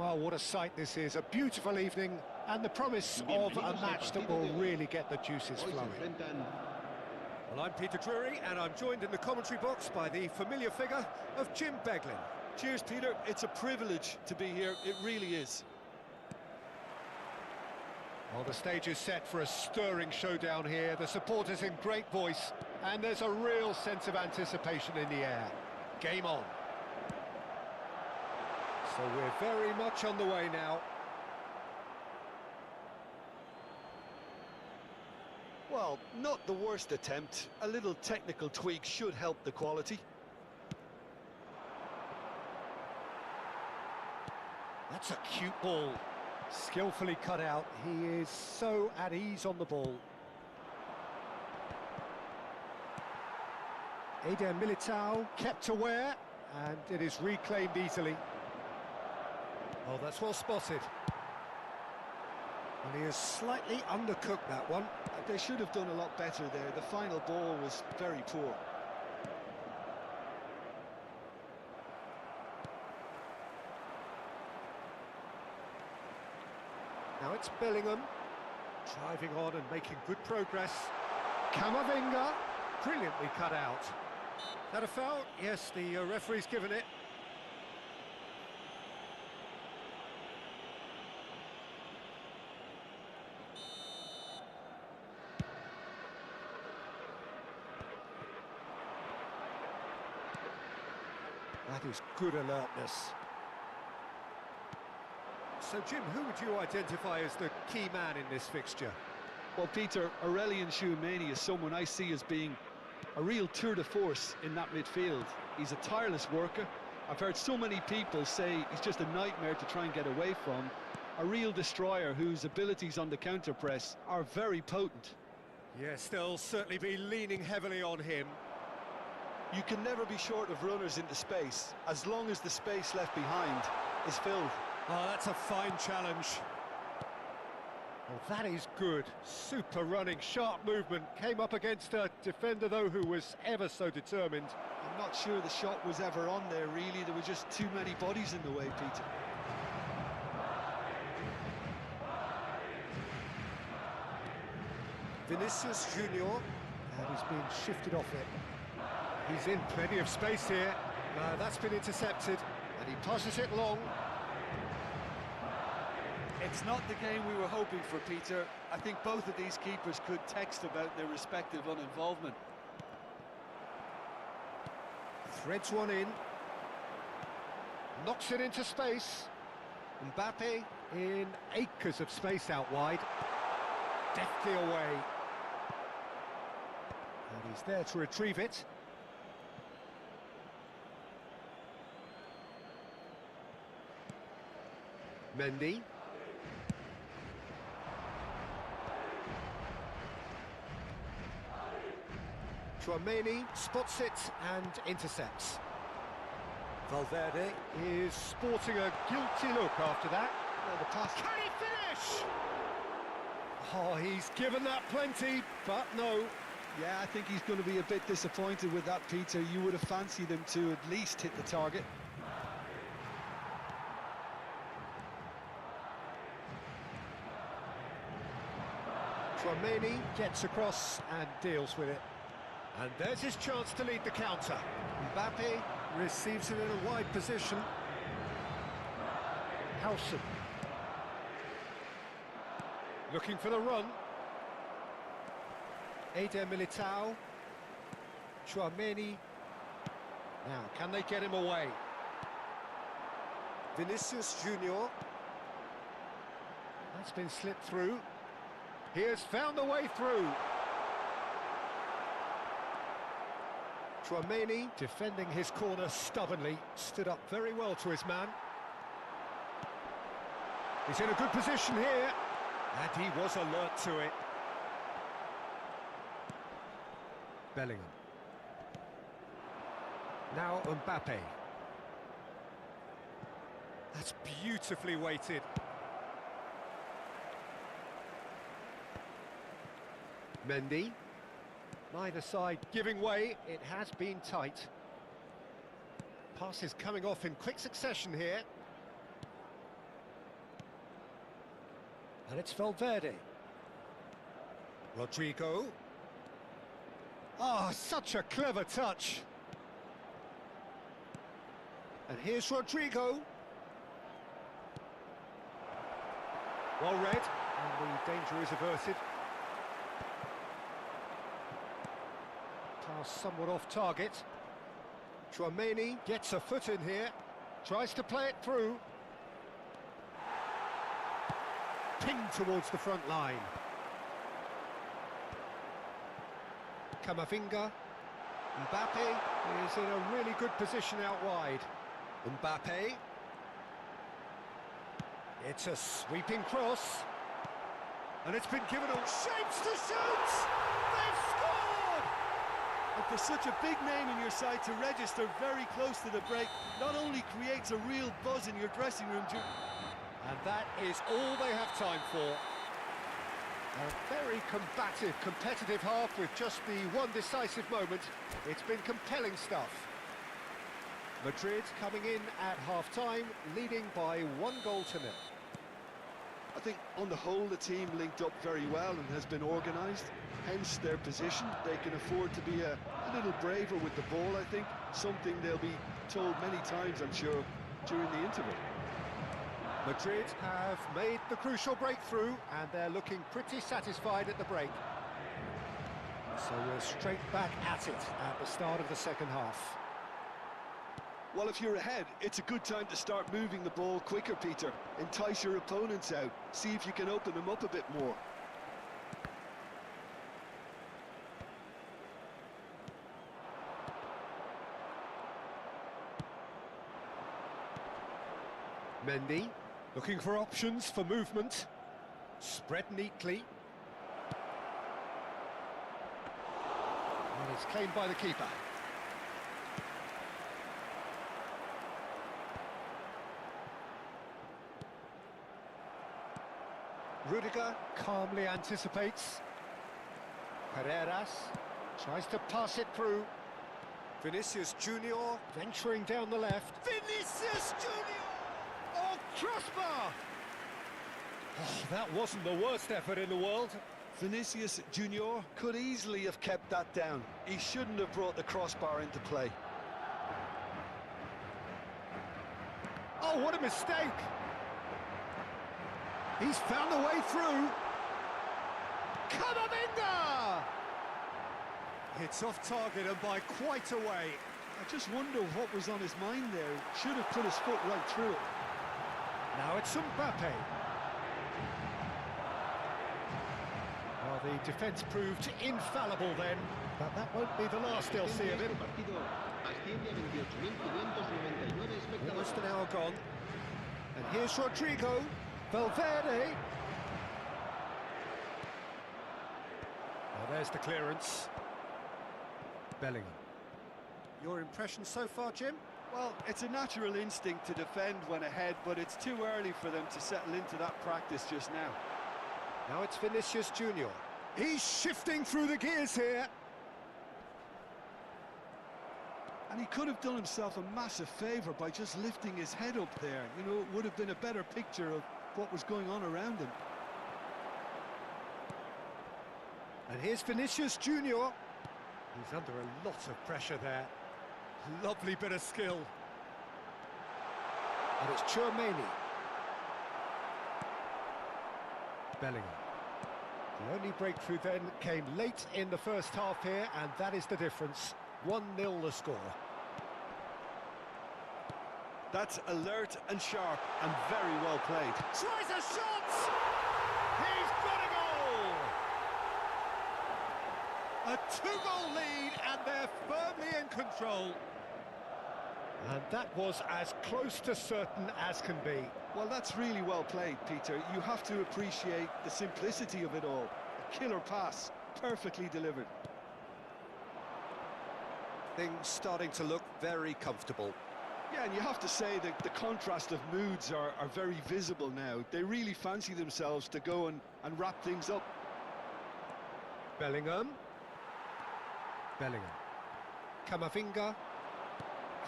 Well, what a sight this is. A beautiful evening and the promise of a match that will really get the juices flowing. Well, I'm Peter Drury, and I'm joined in the commentary box by the familiar figure of Jim Beglin. Cheers, Peter. It's a privilege to be here. It really is. Well, the stage is set for a stirring showdown here. The supporters in great voice, and there's a real sense of anticipation in the air. Game on. So we're very much on the way now. Well, not the worst attempt. A little technical tweak should help the quality. That's a cute ball. Skillfully cut out. He is so at ease on the ball. Eder Militao kept aware, and it is reclaimed easily. Oh, that's well spotted. And he has slightly undercooked that one. They should have done a lot better there. The final ball was very poor. Now it's Bellingham, Driving on and making good progress. Camavinga, brilliantly cut out. Is that a foul? Yes, the referee's given it. That is good alertness. So, Jim, who would you identify as the key man in this fixture? Well, Peter, Aurelien Tchouameni is someone I see as being a real tour de force in that midfield. He's a tireless worker. I've heard so many people say he's just a nightmare to try and get away from. A real destroyer whose abilities on the counter-press are very potent. Yes, they'll certainly be leaning heavily on him. You can never be short of runners into space, as long as the space left behind is filled. Oh, that's a fine challenge. Well, that is good. Super running, sharp movement. Came up against a defender, though, who was ever so determined. I'm not sure the shot was ever on there, really. There were just too many bodies in the way, Peter. Vinicius Junior. And he's being shifted off it. He's in plenty of space here. That's been intercepted. And he passes it long. It's not the game we were hoping for, Peter. I think both of these keepers could text about their respective uninvolvement. Threads one in. Knocks it into space. Mbappe in acres of space out wide. Deftly away. And he's there to retrieve it. Mendy. Tchouameni spots it and intercepts. Valverde Is sporting a guilty look after that. Well, the pass. Can he finish? Oh, he's given that plenty, but no. Yeah, I think he's going to be a bit disappointed with that, Peter. You would have fancied him to at least hit the target. Tchouameni gets across and deals with it. And there's his chance to lead the counter. Mbappe receives it in a wide position. Howson. Looking for the run. Eder Militao. Tchouameni. Now, can they get him away? Vinicius Junior. That's been slipped through. He has found a way through. Tchouameni defending his corner stubbornly, stood up very well to his man. He's in a good position here, and he was alert to it. Bellingham. Now Mbappe. That's beautifully weighted. Mendy. Neither side giving way. It has been tight. Passes coming off in quick succession here. And it's Valverde. Rodrigo. Ah, such a clever touch. And here's Rodrigo. Well read, and the danger is averted. Pass somewhat off target. Tchouaméni gets a foot in here, tries to play it through. Pinged towards the front line. Camavinga. Mbappe is in a really good position out wide. Mbappe. It's a sweeping cross. And it's been given all shapes to shoot! They've scored! And for such a big name in your side to register very close to the break, not only creates a real buzz in your dressing room, and that is all they have time for. A very combative, competitive half with just the one decisive moment. It's been compelling stuff. Madrid coming in at half-time, leading by 1-0. I think on the whole the team linked up very well and has been organised, hence their position. They can afford to be a little braver with the ball, I think, something they'll be told many times, I'm sure, during the interval. Madrid have made the crucial breakthrough and they're looking pretty satisfied at the break. So we're straight back at it at the start of the second half. Well, if you're ahead, it's a good time to start moving the ball quicker, Peter. Entice your opponents out, see if you can open them up a bit more. Mendy, looking for options for movement. Spread neatly. And it's claimed by the keeper. Rudiger calmly anticipates. Carreras tries to pass it through. Vinicius Junior Venturing down the left. Vinicius Junior! Oh, crossbar! Oh, that wasn't the worst effort in the world. Vinicius Junior could easily have kept that down. He shouldn't have brought the crossbar into play. Oh, what a mistake! He's found a way through. Camavinga! It's off target and by quite a way. I just wonder what was on his mind there. Should have put his foot right through it. Now it's Mbappe. Well, the defence proved infallible then, but that won't be the last they'll see of him. Almost an hour gone. And here's Rodrigo. Valverde. Well, there's the clearance. Bellingham. Your impression so far, Jim? Well, it's a natural instinct to defend when ahead, but it's too early for them to settle into that practice just now. Now it's Vinicius Junior. He's shifting through the gears here. And he could have done himself a massive favour by just lifting his head up there. You know, it would have been a better picture of what was going on around him. And here's Vinicius Junior. He's under a lot of pressure there. Lovely bit of skill. And it's Tchouaméni. Bellingham. The only breakthrough then came late in the first half here, and that is the difference. 1-0 the score. That's alert and sharp and very well played. Tries a shot! He's got a goal! A 2-goal lead, and they're firmly in control. And that was as close to certain as can be. Well, that's really well played, Peter. You have to appreciate the simplicity of it all. A killer pass, perfectly delivered. Things starting to look very comfortable. Yeah, and you have to say that the contrast of moods are very visible now. They really fancy themselves to go and wrap things up. Bellingham. Camavinga.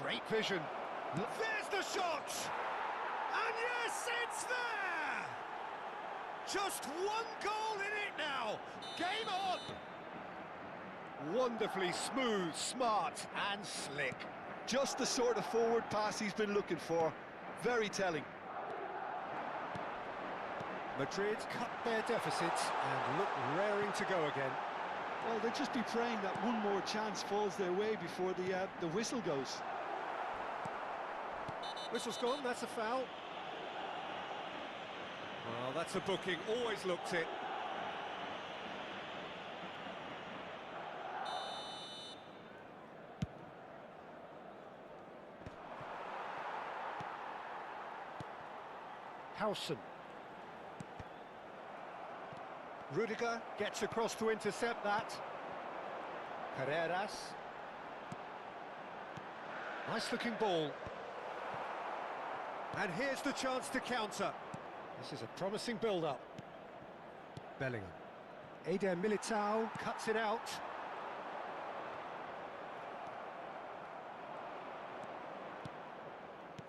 Great vision. There's the shot! And yes, it's there! Just one goal in it now. Game on. Wonderfully smooth, smart and slick. Just the sort of forward pass he's been looking for. Very telling. Madrid cut their deficits and look raring to go again. Well, they'll just be praying that one more chance falls their way before the whistle goes. Whistle's gone, that's a foul. Well, that's a booking, always looked it. Howson. Rudiger gets across to intercept that. Carreras. Nice looking ball. And here's the chance to counter. This is a promising build-up. Bellingham. Eder Militao cuts it out.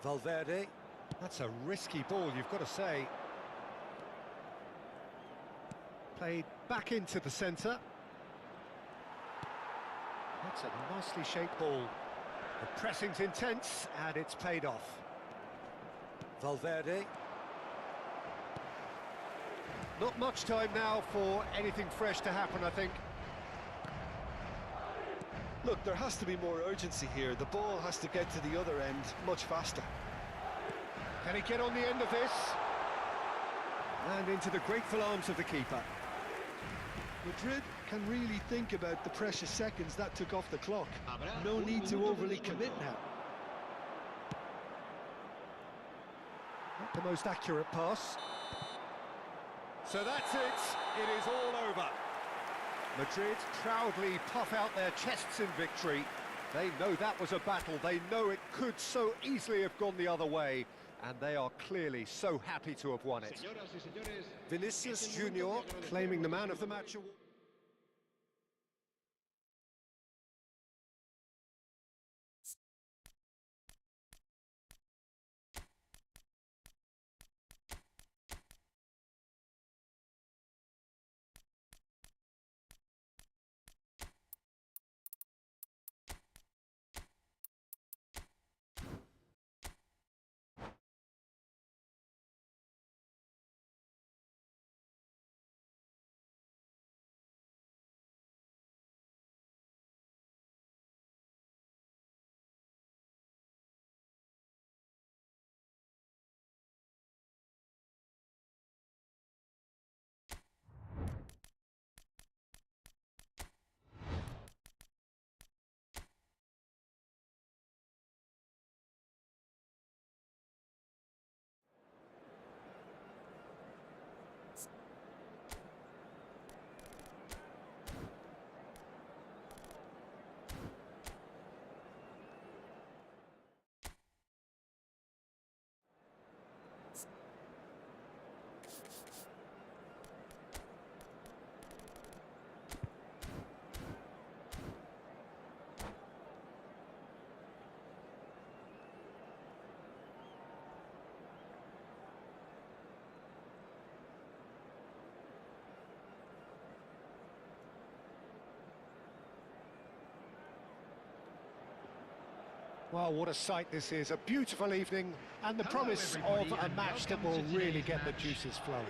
Valverde. That's a risky ball, you've got to say. Played back into the centre. That's a nicely shaped ball. The pressing's intense, and it's paid off. Valverde. Not much time now for anything fresh to happen, I think. Look, there has to be more urgency here. The ball has to get to the other end much faster. Can he get on the end of this? And into the grateful arms of the keeper. Madrid can really think about the precious seconds that took off the clock. No need to overly commit now. Not the most accurate pass. So that's it. It is all over. Madrid proudly puff out their chests in victory. They know that was a battle. They know it could so easily have gone the other way. And they are clearly so happy to have won it. Vinicius Junior claiming the man of the match award. Well, what a sight this is. A beautiful evening and the promise of a match that will really get the juices flowing.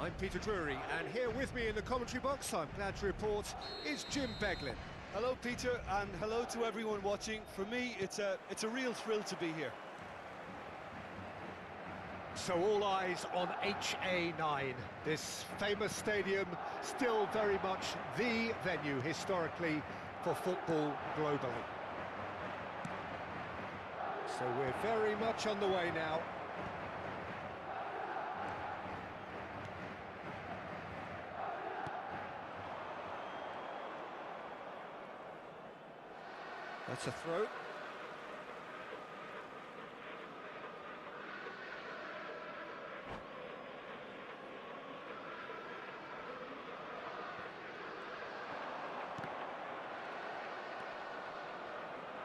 I'm Peter Drury, and here with me in the commentary box, I'm glad to report, is Jim Beglin. Hello, Peter, and hello to everyone watching. For me, it's a real thrill to be here. So all eyes on HA9, this famous stadium, still very much the venue historically for football globally. So we're very much on the way now. That's a throw.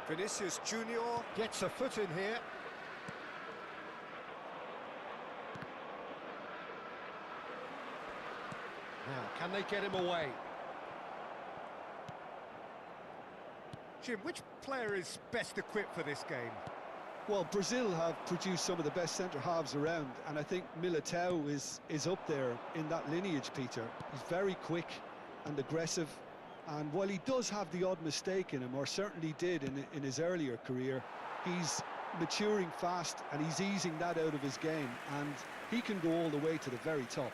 Vinicius Junior gets a foot in here. Now, can they get him away? Jim, which player is best equipped for this game? Well, Brazil have produced some of the best centre-halves around, and I think Militao is up there in that lineage, Peter. He's very quick and aggressive, and while he does have the odd mistake in him, or certainly did in his earlier career, he's maturing fast and he's easing that out of his game, and he can go all the way to the very top.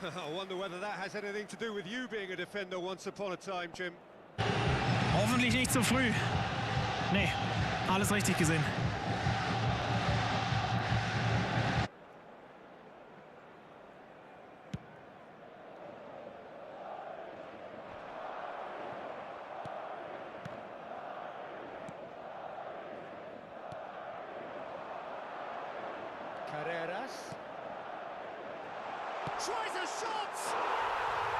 I wonder whether that has anything to do with you being a defender once upon a time, Jim. Hoffentlich nicht so früh. Nee, alles richtig gesehen. Carreras. Tries a shot!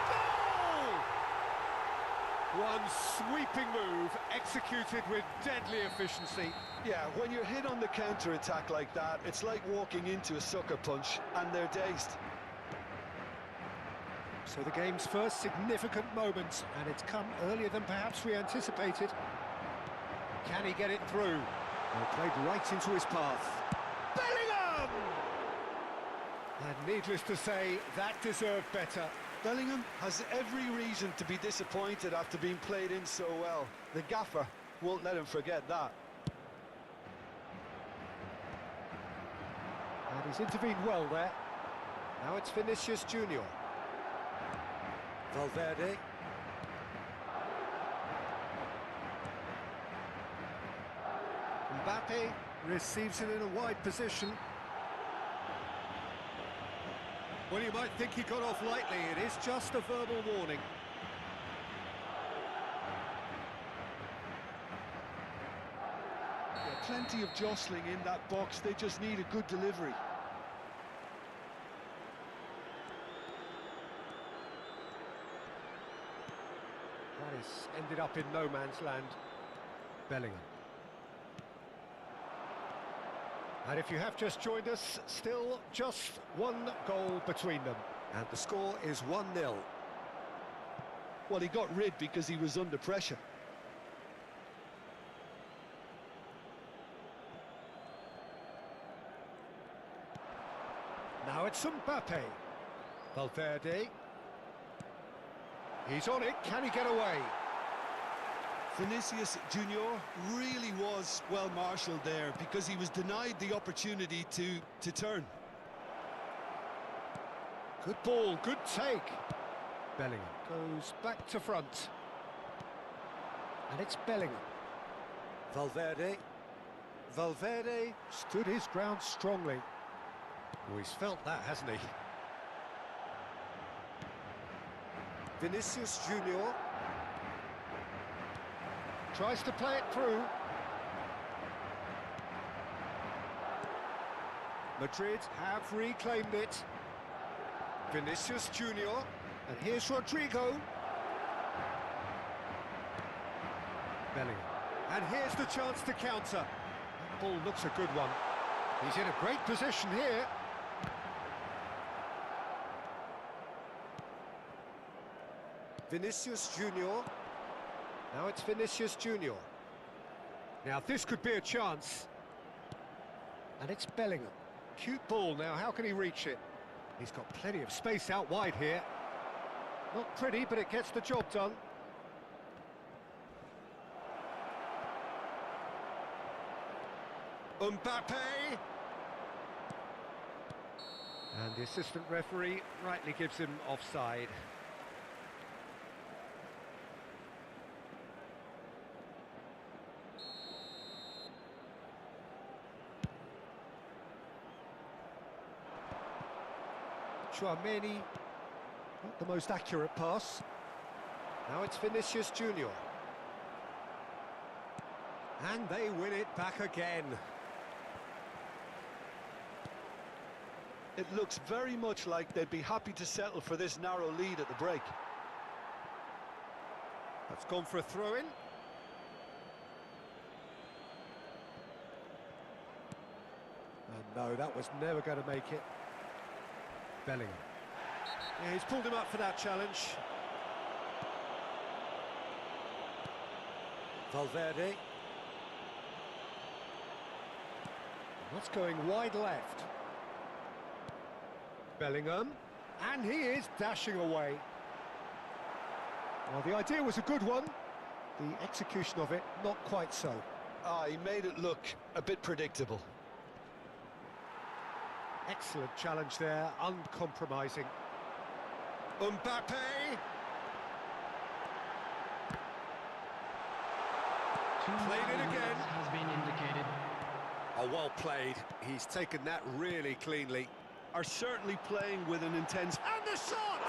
Goal! One sweeping move, executed with deadly efficiency. Yeah, when you're hit on the counter-attack like that, it's like walking into a sucker punch, and they're dazed. So the game's first significant moment, and it's come earlier than perhaps we anticipated. Can he get it through? Well, played right into his path. Bellingham! And needless to say, that deserved better. Bellingham has every reason to be disappointed after being played in so well. The gaffer won't let him forget that. And he's intervened well there. Now it's Vinicius Junior. Valverde. Mbappe receives it in a wide position. Well, you might think he got off lightly. It is just a verbal warning. Yeah, plenty of jostling in that box. They just need a good delivery. That has ended up in no man's land. Bellingham. And if you have just joined us, still just one goal between them. And the score is 1-0. Well, he got rid because he was under pressure. Now it's Mbappe. Valverde. He's on it. Can he get away? Vinicius Junior really was well marshalled there because he was denied the opportunity to turn. Good ball, good take. Bellingham goes back to front. And it's Bellingham. Valverde. Valverde stood his ground strongly. Oh, he's felt that, hasn't he? Vinicius Junior tries to play it through. Madrid have reclaimed it. Vinicius Junior, and here's Rodrigo. Bellingham, and here's the chance to counter. That ball looks a good one. He's in a great position here. Vinicius Junior. Now it's Vinicius Junior. Now this could be a chance. And it's Bellingham. Cute ball now, how can he reach it? He's got plenty of space out wide here. Not pretty, but it gets the job done. Mbappe! And the assistant referee rightly gives him offside. Chouameni, not the most accurate pass. Now it's Vinicius Junior. And they win it back again. It looks very much like they'd be happy to settle for this narrow lead at the break. That's gone for a throw-in. And no, that was never going to make it. Bellingham. Yeah, he's pulled him up for that challenge. Valverde. What's going wide left? Bellingham. And he is dashing away. Well, the idea was a good one. The execution of it, not quite so. He made it look a bit predictable. Excellent challenge there, uncompromising. Mbappe! Played it again. Has been indicated. Oh, well played. He's taken that really cleanly. Are certainly playing with an intense... And the shot!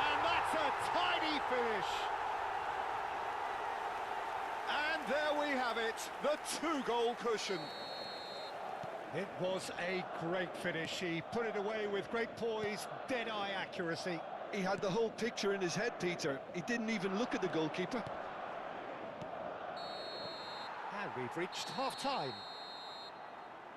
And that's a tidy finish. And there we have it, the two-goal cushion. It was a great finish. He put it away with great poise, dead-eye accuracy. He had the whole picture in his head, Peter. He didn't even look at the goalkeeper. And we've reached half-time.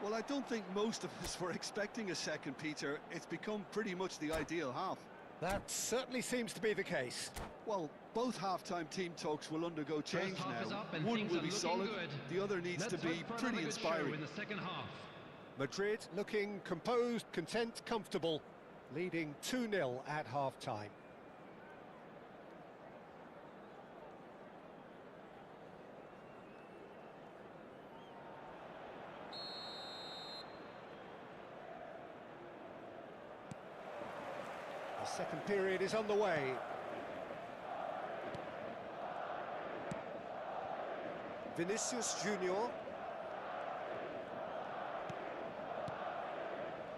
Well, I don't think most of us were expecting a second, Peter. It's become pretty much the ideal half. That certainly seems to be the case. Well, both half-time team talks will undergo change First half is now. up and One things will are be looking solid, good. the other needs Let's to be hope for pretty another good show inspiring. in the second half. Madrid looking composed, content, comfortable, leading 2-0 at half-time. The second period is underway. Vinicius Junior.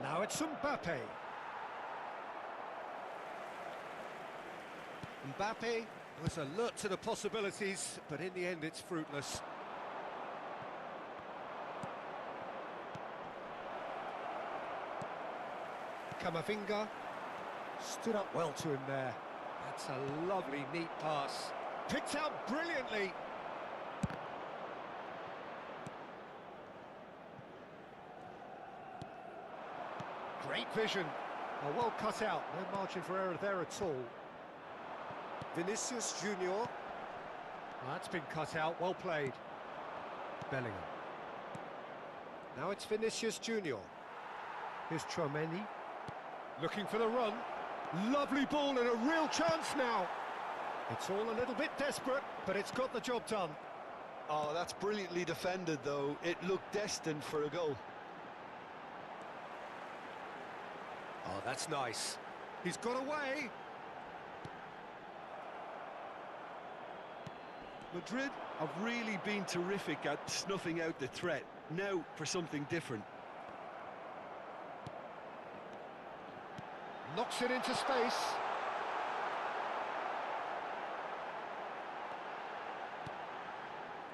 Now it's Mbappe. Mbappe was alert to the possibilities, but in the end it's fruitless. Camavinga stood up well to him there. That's a lovely, neat pass. Picked out brilliantly. Great vision. Oh, well cut out. No margin for error there at all. Vinicius Junior. That's been cut out. Well played. Bellingham. Now it's Vinicius Junior. Here's Tchouaméni. Looking for the run. Lovely ball and a real chance now. It's all a little bit desperate, but it's got the job done. Oh, that's brilliantly defended, though. It looked destined for a goal. Oh, that's nice. He's got away. Madrid have really been terrific at snuffing out the threat. Now for something different. Knocks it into space.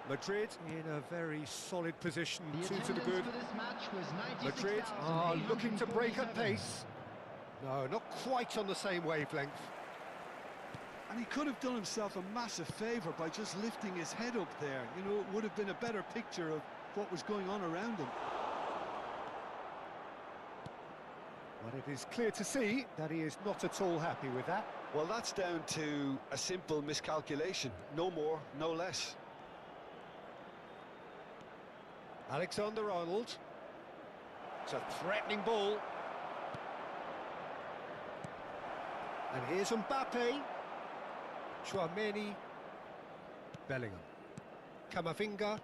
Madrid in a very solid position, two to the good. Madrid are looking to break at pace. No, not quite on the same wavelength. And he could have done himself a massive favour by just lifting his head up there. You know, it would have been a better picture of what was going on around him. But it is clear to see that he is not at all happy with that. Well, that's down to a simple miscalculation. No more, no less. Alexander-Arnold. It's a threatening ball. And here's Mbappe. Tchouaméni. Bellingham. Camavinga.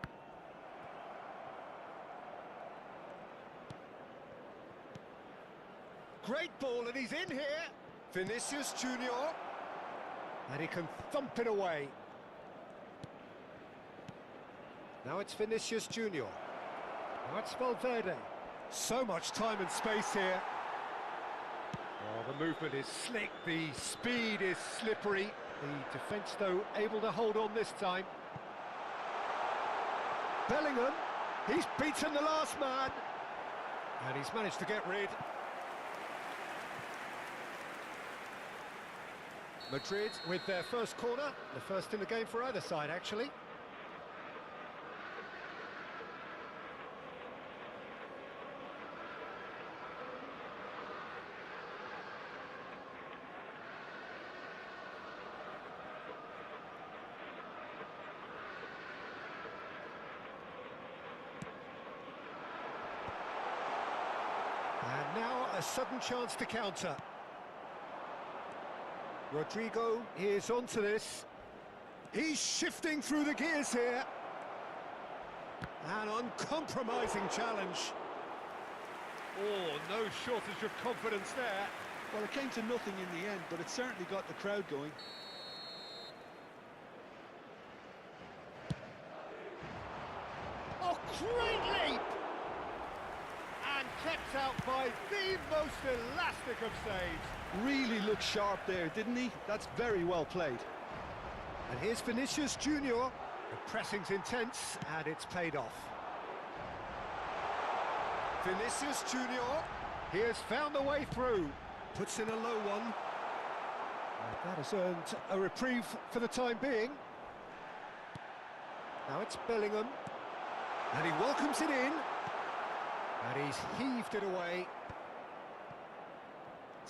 Great ball, and he's in here. Vinicius Junior. And he can thump it away. Now it's Vinicius Junior. Now it's Valverde. So much time and space here. Oh, the movement is slick, the speed is slippery. The defence, though, able to hold on this time. Bellingham, he's beaten the last man. And he's managed to get rid. Madrid with their first corner, the first in the game for either side, actually. a sudden chance to counter. Rodrigo is onto this. He's shifting through the gears here. An uncompromising challenge. Oh, no shortage of confidence there. Well, it came to nothing in the end, but it certainly got the crowd going. Oh, great leap! And kept out by the most elastic of saves. Really looked sharp there, didn't he? That's very well played. And here's Vinicius Junior. The pressing's intense, and it's paid off. Vinicius Junior, he has found a way through. Puts in a low one. And that has earned a reprieve for the time being. Now it's Bellingham. And he welcomes it in. And he's heaved it away.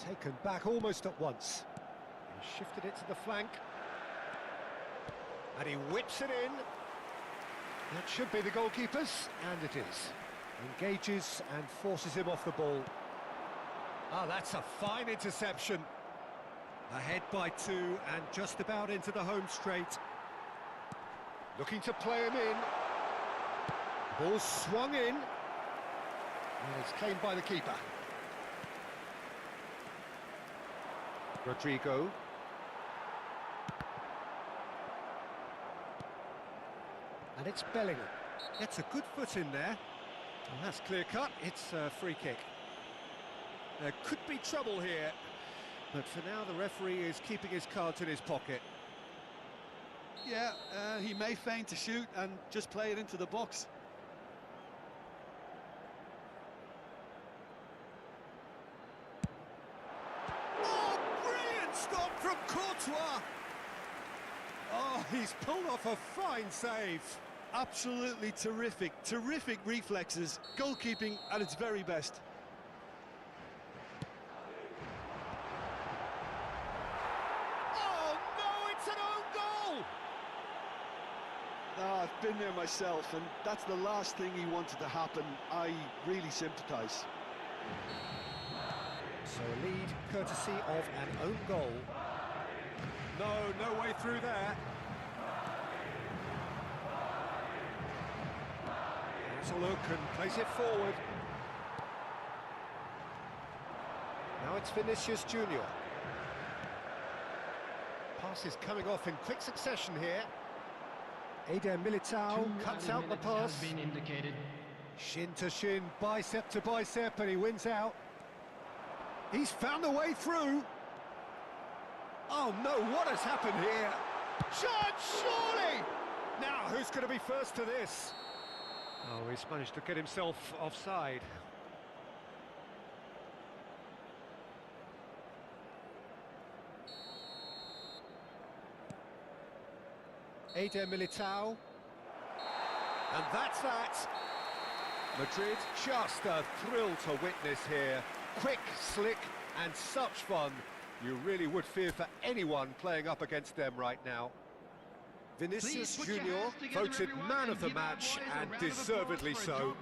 Taken back almost at once. He shifted it to the flank. And he whips it in. That should be the goalkeeper's, and it is. Engages and forces him off the ball. Ah, that's a fine interception. Ahead by 2 and just about into the home straight. Looking to play him in. Ball swung in. And it's claimed by the keeper. Rodrigo. And it's Bellingham. Gets a good foot in there. And that's clear cut. It's a free kick. There could be trouble here. But for now, the referee is keeping his cards in his pocket. Yeah, he may feign to shoot and just play it into the box. Oh, brilliant stop from Courtois! Oh, he's pulled off a fine save. Absolutely terrific, terrific reflexes, goalkeeping at its very best. Oh no, it's an own goal! Ah, I've been there myself, and that's the last thing he wanted to happen. I really sympathise. So a lead courtesy of an own goal. No way through there. Has a look and plays it forward. Now it's Vinicius Junior. Pass is coming off in quick succession here. Eder Militao cuts out the pass. Been indicated. Shin to shin, bicep to bicep, and he wins out. He's found a way through. Oh no, what has happened here? Chance, surely! Now, who's going to be first to this? Oh, he's managed to get himself offside. Eder Militao. And that's that. Madrid, just a thrill to witness here. Quick, slick, and such fun. You really would fear for anyone playing up against them right now. Vinicius Junior voted man of the match, and deservedly so.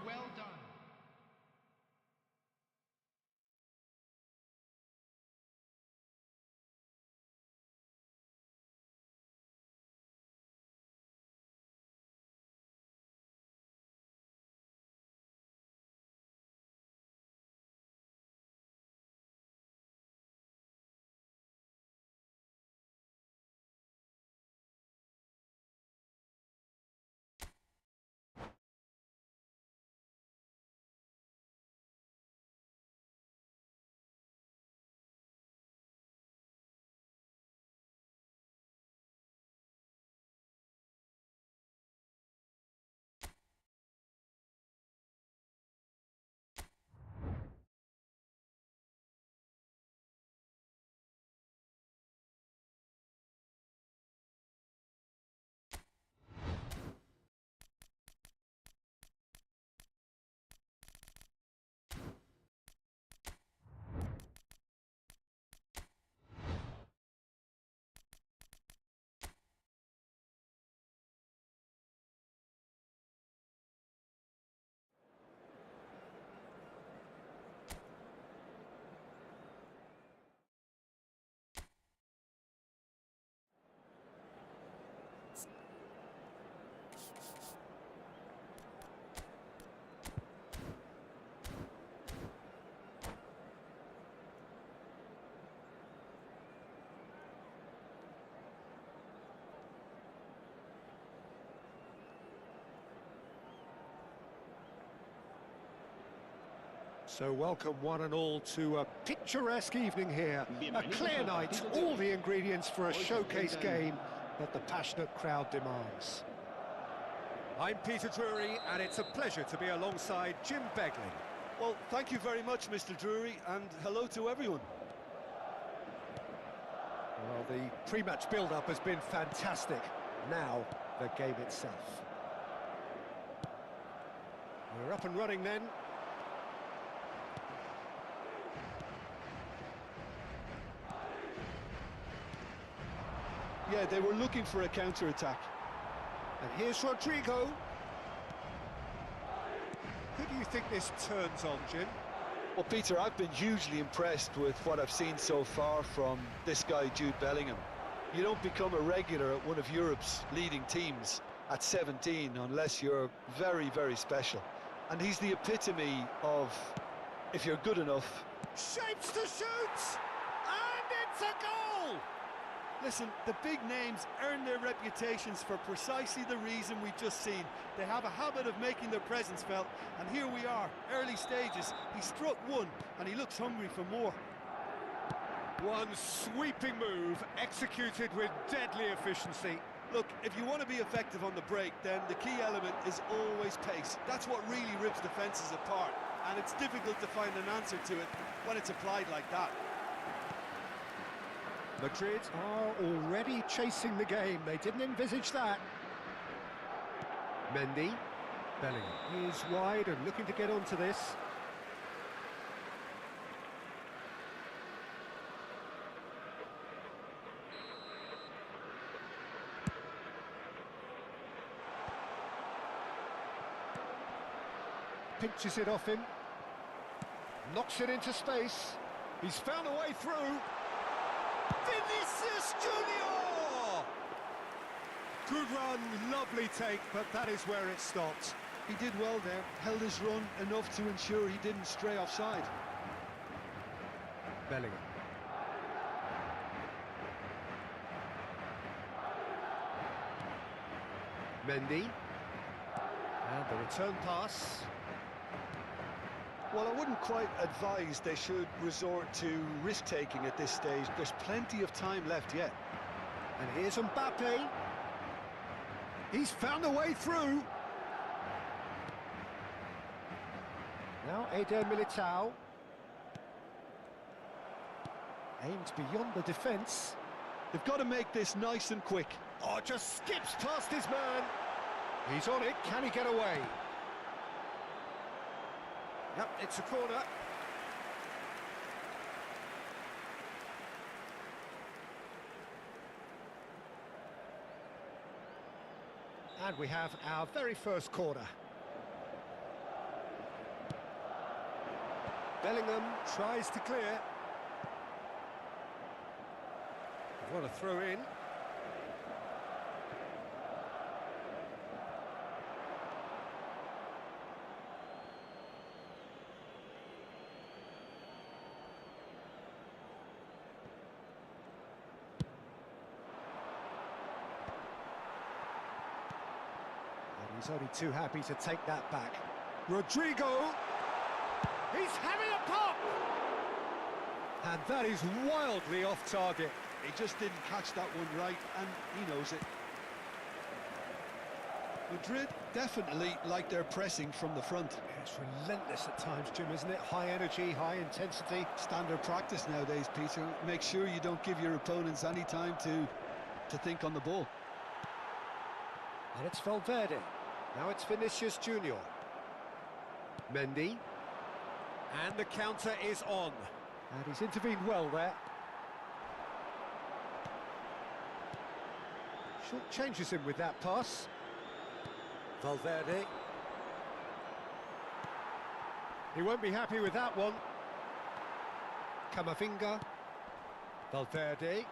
So welcome one and all to a picturesque evening here. A clear night, all the ingredients for a showcase game that the passionate crowd demands. I'm Peter Drury, and it's a pleasure to be alongside Jim Beglin. Well, thank you very much, Mr. Drury, and hello to everyone. Well, the pre-match build-up has been fantastic. Now, the game itself. We're up and running then. Yeah, they were looking for a counter-attack. And here's Rodrigo. Who do you think this turns on, Jim? Well, Peter, I've been hugely impressed with what I've seen so far from this guy, Jude Bellingham. You don't become a regular at one of Europe's leading teams at 17 unless you're very, very special. And he's the epitome of, if you're good enough... Shapes to shoot! And it's a goal! Listen, the big names earn their reputations for precisely the reason we've just seen. They have a habit of making their presence felt, and here we are, early stages. He struck one, and he looks hungry for more. One sweeping move, executed with deadly efficiency. Look, if you want to be effective on the break, then the key element is always pace. That's what really rips defences apart, and it's difficult to find an answer to it when it's applied like that. Madrid are already chasing the game. They didn't envisage that. Mendy. Bellingham is wide and looking to get onto this. Pinches it off him. Knocks it into space. He's found a way through. Vinicius Junior! Good run, lovely take, but that is where it stopped. He did well there, held his run enough to ensure he didn't stray offside. Bellingham. Mendy. And the return pass. Well, I wouldn't quite advise they should resort to risk-taking at this stage. There's plenty of time left yet. And here's Mbappe. He's found a way through. Now Eder Militao. Aimed beyond the defence. They've got to make this nice and quick. Oh, just skips past his man. He's on it. Can he get away? Yep, it's a corner. And we have our very first corner. Bellingham tries to clear. What a throw in. He's only too happy to take that back. Rodrigo! He's having a pop! And that is wildly off target. He just didn't catch that one right, and he knows it. Madrid definitely like their pressing from the front. It's relentless at times, Jim, isn't it? High energy, high intensity. Standard practice nowadays, Peter. Make sure you don't give your opponents any time to think on the ball. And it's Valverde. Now it's Vinicius Junior. Mendy. And the counter is on. And he's intervened well there. Short changes him with that pass. Valverde. He won't be happy with that one. Camavinga. Valverde.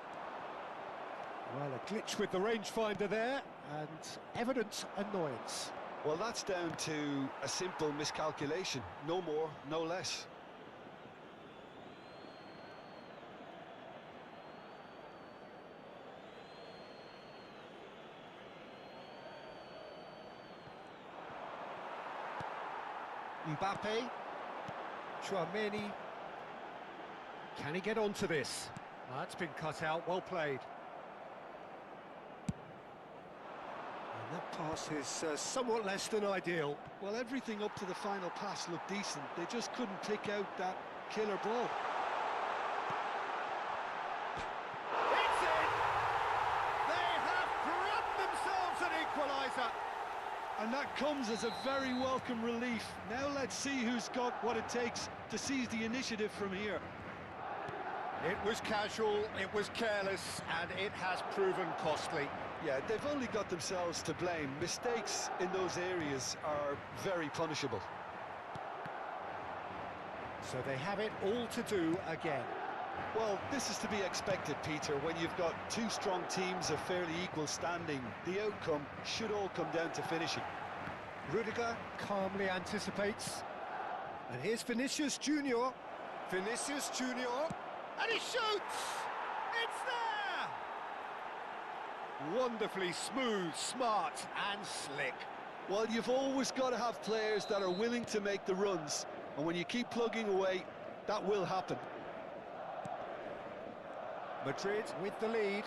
Well, a glitch with the rangefinder there, and evident annoyance. Well, that's down to a simple miscalculation. No more, no less. Mbappe. Chouameni. Can he get onto this? That's been cut out, well played. And that pass is somewhat less than ideal. Well, everything up to the final pass looked decent. They just couldn't pick out that killer ball. It's in! They have grabbed themselves an equaliser! And that comes as a very welcome relief. Now let's see who's got what it takes to seize the initiative from here. It was casual, it was careless, and it has proven costly. Yeah, they've only got themselves to blame. Mistakes in those areas are very punishable. So they have it all to do again. Well, this is to be expected, Peter. When you've got two strong teams of fairly equal standing, the outcome should all come down to finishing. Rudiger calmly anticipates. And here's Vinicius Junior. Vinicius Junior, and he shoots! It's there! Wonderfully smooth, smart and slick. Well, you've always got to have players that are willing to make the runs. And when you keep plugging away, that will happen. Madrid with the lead.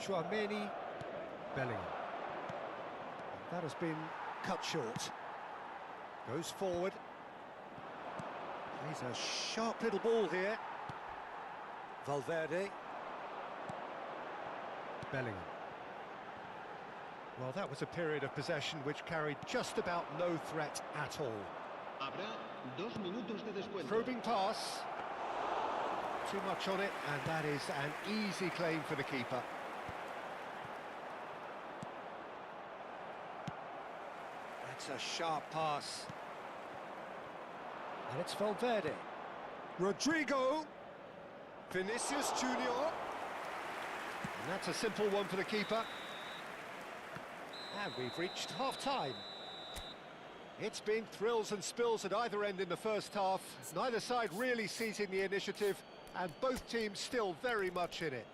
Chouameni. Bellingham. That has been cut short. Goes forward. Plays a sharp little ball here. Valverde. Bellingham. Well, that was a period of possession which carried just about no threat at all. Habrá 2 minutos de descuento. Probing pass. Too much on it, and that is an easy claim for the keeper. That's a sharp pass. And it's Valverde. Rodrigo. Vinicius Junior. And that's a simple one for the keeper. And we've reached half-time. It's been thrills and spills at either end in the first half. Neither side really seizing the initiative, and both teams still very much in it.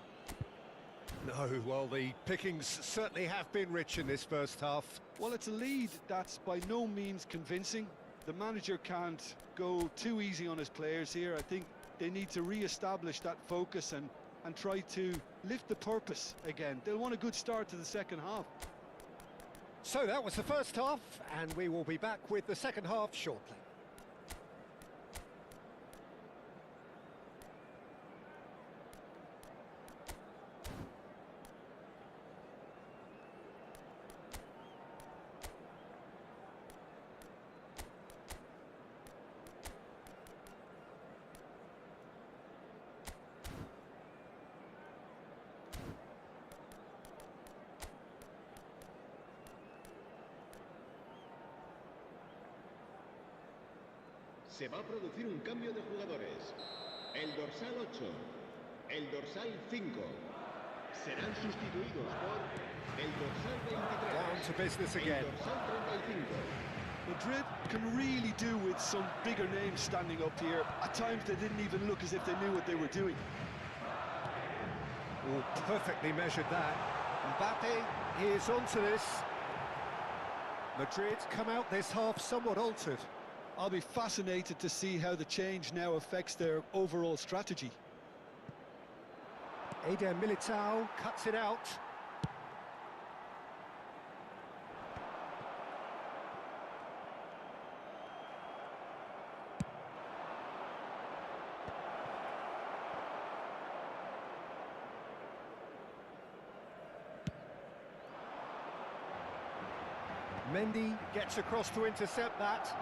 No, well, the pickings certainly have been rich in this first half. Well, it's a lead that's by no means convincing. The manager can't go too easy on his players here. I think they need to re-establish that focus and try to lift the purpose again. They'll want a good start to the second half. So that was the first half, and we will be back with the second half shortly. Se va a producir un cambio de jugadores. El dorsal 8, el dorsal 5 serán sustituidos por el dorsal 23. Down to business again. El dorsal 35. Madrid can really do with some bigger names standing up here. At times they didn't even look as if they knew what they were doing. Oh, perfectly measured that. Mbappe is onto this. Madrid come out this half somewhat altered. I'll be fascinated to see how the change now affects their overall strategy. Eder Militao cuts it out. Mendy gets across to intercept that.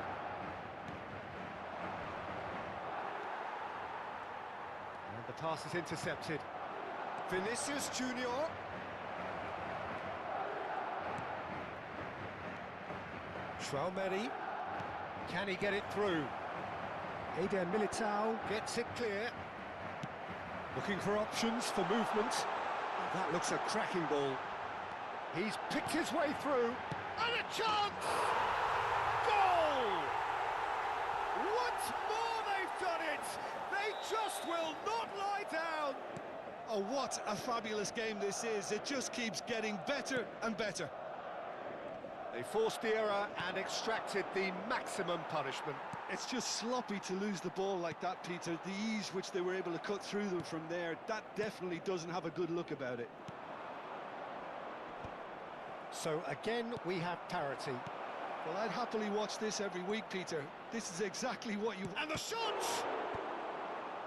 And the pass is intercepted. Vinicius Junior. Chouameni. Can he get it through? Eder Militao gets it clear. Looking for options for movement. That looks a cracking ball. He's picked his way through. And a chance! Goal! Once more they've done it! They just will not lie down! Oh, what a fabulous game this is. It just keeps getting better and better. They forced the error and extracted the maximum punishment. It's just sloppy to lose the ball like that, Peter. The ease which they were able to cut through them from there, that definitely doesn't have a good look about it. So again, we have parity. Well, I'd happily watch this every week, Peter. This is exactly what you... And the shot!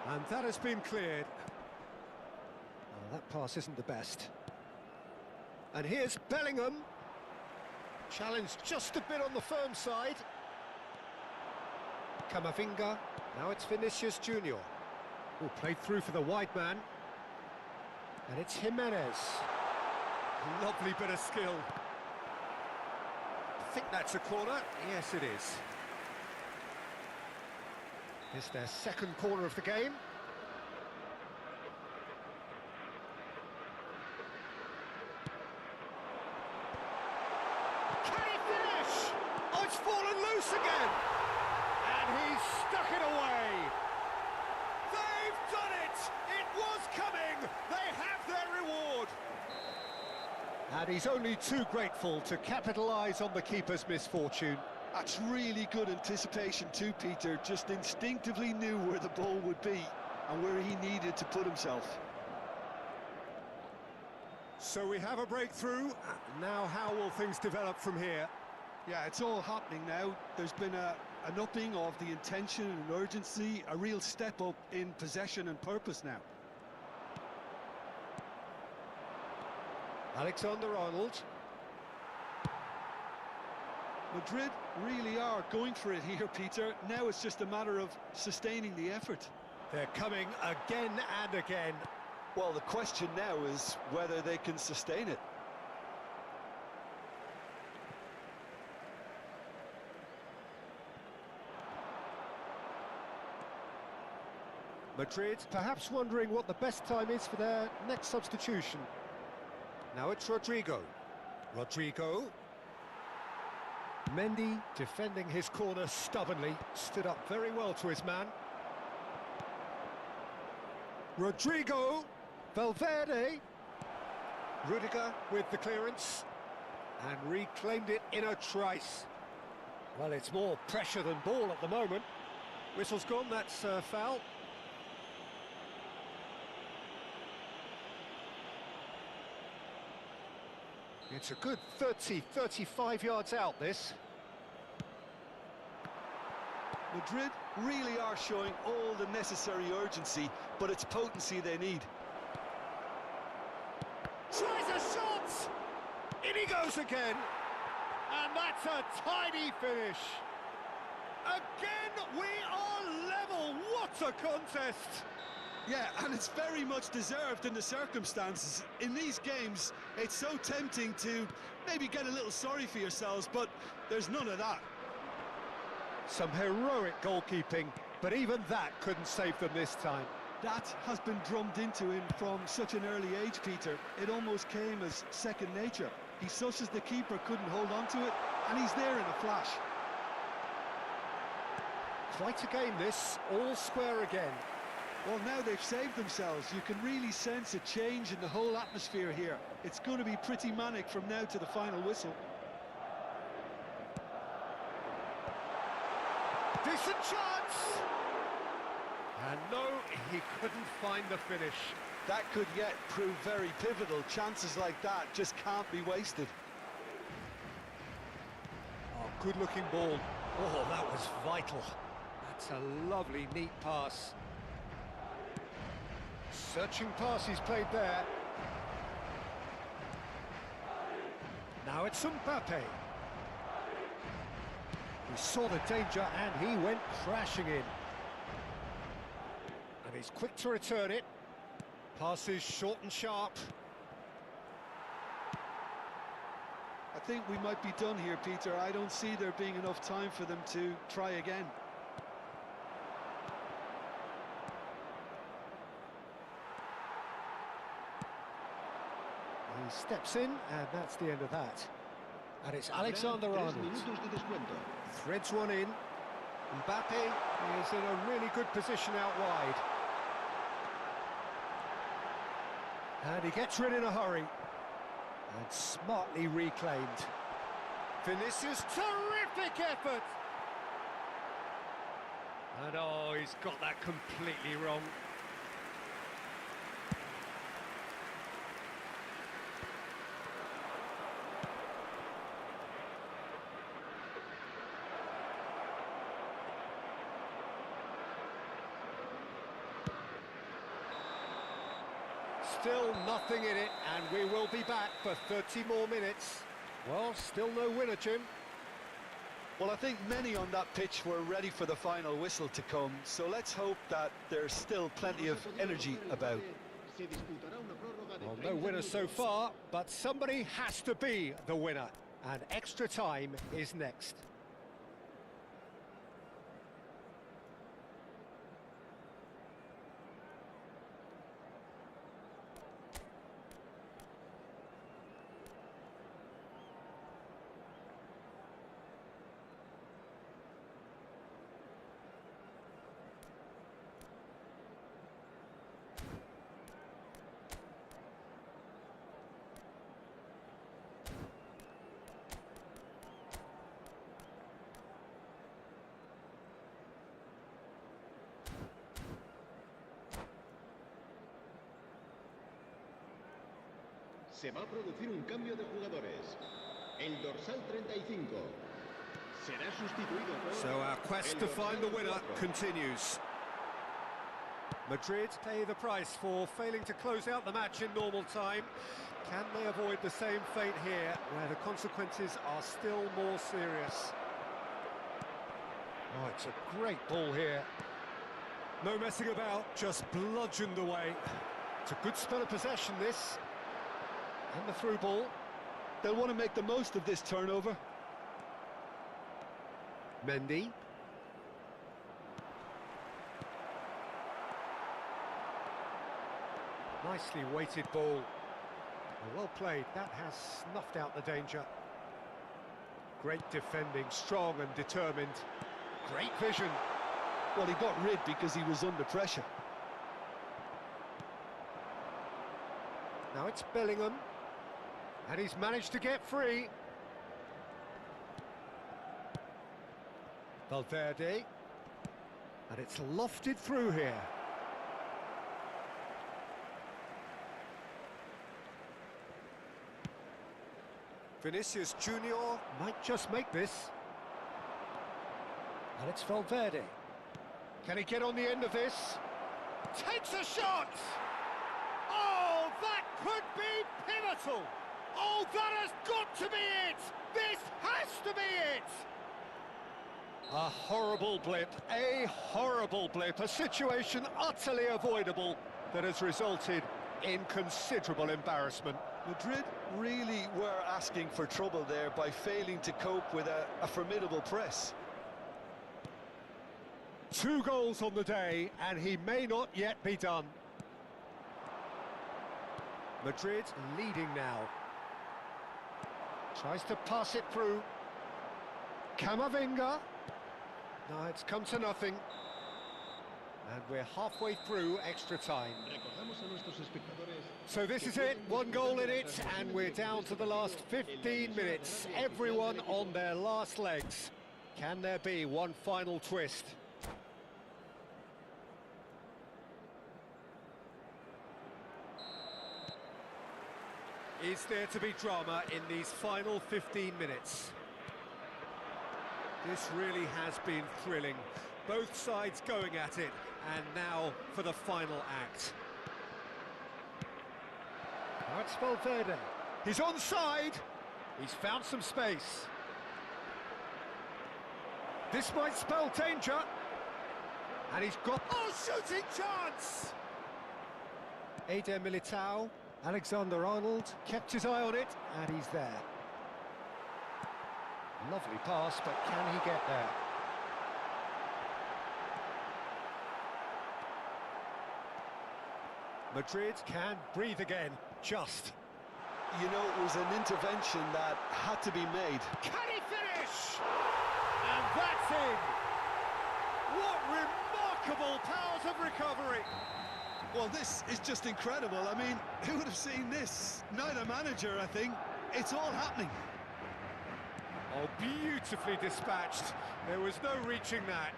And that has been cleared. Well, that pass isn't the best. And here's Bellingham. Challenged just a bit on the firm side. Camavinga. Now it's Vinicius Junior. Oh, played through for the wide man. And it's Jimenez. Lovely bit of skill. I think that's a corner. Yes, it is. It's their second corner of the game. Can he finish? Oh, it's fallen loose again. And he's stuck it away. They've done it. It was coming. They have their reward. And he's only too grateful to capitalise on the keeper's misfortune. That's really good anticipation too, Peter. Just instinctively knew where the ball would be and where he needed to put himself. So we have a breakthrough. Now how will things develop from here? Yeah, it's all happening now. There's been an upping of the intention and urgency, a real step up in possession and purpose now. Alexander-Arnold. Madrid really are going for it here, Peter. Now it's just a matter of sustaining the effort. They're coming again and again. Well, the question now is whether they can sustain it. Madrid perhaps wondering what the best time is for their next substitution. Now it's Rodrigo. Rodrigo. Mendy defending his corner stubbornly, stood up very well to his man. Rodrigo, Valverde, Rudiger with the clearance, and reclaimed it in a trice. Well, it's more pressure than ball at the moment. Whistle's gone, that's a foul. It's a good 30-35 yards out, this. Madrid really are showing all the necessary urgency, but it's potency they need. Tries a shot! In he goes again! And that's a tidy finish! Again, we are level! What a contest! Yeah, and it's very much deserved in the circumstances. In these games, it's so tempting to maybe get a little sorry for yourselves, but there's none of that. Some heroic goalkeeping, but even that couldn't save them this time. That has been drummed into him from such an early age, Peter. It almost came as second nature. He such as the keeper couldn't hold on to it, and he's there in a flash. Quite a game this, all square again. Well, now they've saved themselves. You can really sense a change in the whole atmosphere here. It's going to be pretty manic from now to the final whistle. Decent chance! And no, he couldn't find the finish. That could yet prove very pivotal. Chances like that just can't be wasted. Oh, good-looking ball. Oh, that was vital. That's a lovely, neat pass. Searching pass he's played there. Now it's Mbappe. He saw the danger and he went crashing in. And he's quick to return it. Passes short and sharp. I think we might be done here, Peter. I don't see there being enough time for them to try again. He steps in, and that's the end of that. And it's Alexander-Arnold. Threads one in. Mbappe is in a really good position out wide. And he gets rid in a hurry. And smartly reclaimed. Vinicius, terrific effort! And oh, he's got that completely wrong. Still nothing in it, and we will be back for 30 more minutes. Well, still no winner, Jim. Well, I think many on that pitch were ready for the final whistle to come, so let's hope that there's still plenty of energy about. Well, no winner so far, but somebody has to be the winner, and extra time is next. Se va a producir un cambio de jugadores. El dorsal 35 será sustituido por... So our quest to find the winner continues. Madrid pay the price for failing to close out the match in normal time. Can they avoid the same fate here, where the consequences are still more serious? Oh, it's a great ball here. No messing about, just bludgeoned away. It's a good spell of possession, this. And the through ball. They'll want to make the most of this turnover. Mendy. Nicely weighted ball. Well played, that has snuffed out the danger. Great defending, strong and determined. Great vision. Well, he got rid because he was under pressure. Now it's Bellingham. And he's managed to get free. Valverde. And it's lofted through here. Vinicius Junior might just make this. And it's Valverde. Can he get on the end of this? Takes a shot! Oh, that could be pivotal! Oh, that has got to be it! This has to be it! A horrible blip, a situation utterly avoidable that has resulted in considerable embarrassment. Madrid really were asking for trouble there by failing to cope with a formidable press. 2 goals on the day, and he may not yet be done. Madrid leading now. Tries to pass it through. Camavinga. No, it's come to nothing. And we're halfway through extra time. So this is it, 1 goal in it, and we're down to the last 15 minutes. Everyone on their last legs. Can there be one final twist? Is there to be drama in these final 15 minutes? This really has been thrilling. Both sides going at it, and now for the final act. Now it's Valverde. He's onside. He's found some space. This might spell danger. And he's got... Oh, shooting chance! Eder Militao. Alexander-Arnold kept his eye on it, and he's there. Lovely pass, but can he get there? Madrid can breathe again, just. You know, it was an intervention that had to be made. Can he finish? And that's in! What remarkable powers of recovery! Well, this is just incredible. I mean, who would have seen this? Neither manager, I think. It's all happening. Oh, beautifully dispatched. There was no reaching that.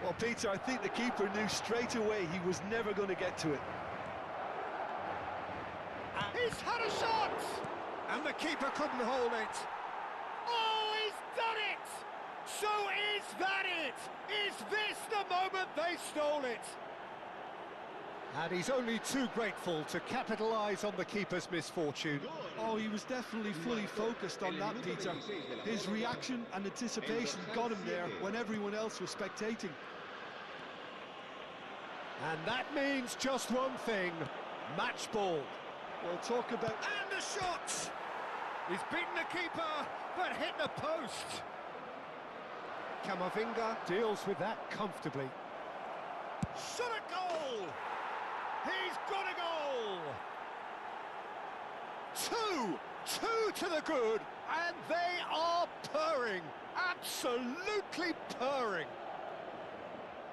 Well, Peter, I think the keeper knew straight away he was never going to get to it. He's had a shot! And the keeper couldn't hold it. Oh, he's done it! So is that it? Is this the moment they stole it? And he's only too grateful to capitalise on the keeper's misfortune. Oh, he was definitely fully focused on that, Peter. His reaction and anticipation got him there when everyone else was spectating. And that means just one thing, match ball. Well, talk about... And a shot! He's beaten the keeper, but hit the post. Camavinga deals with that comfortably. Shot a goal! He's got a goal! Two to the good, and they are purring, absolutely purring.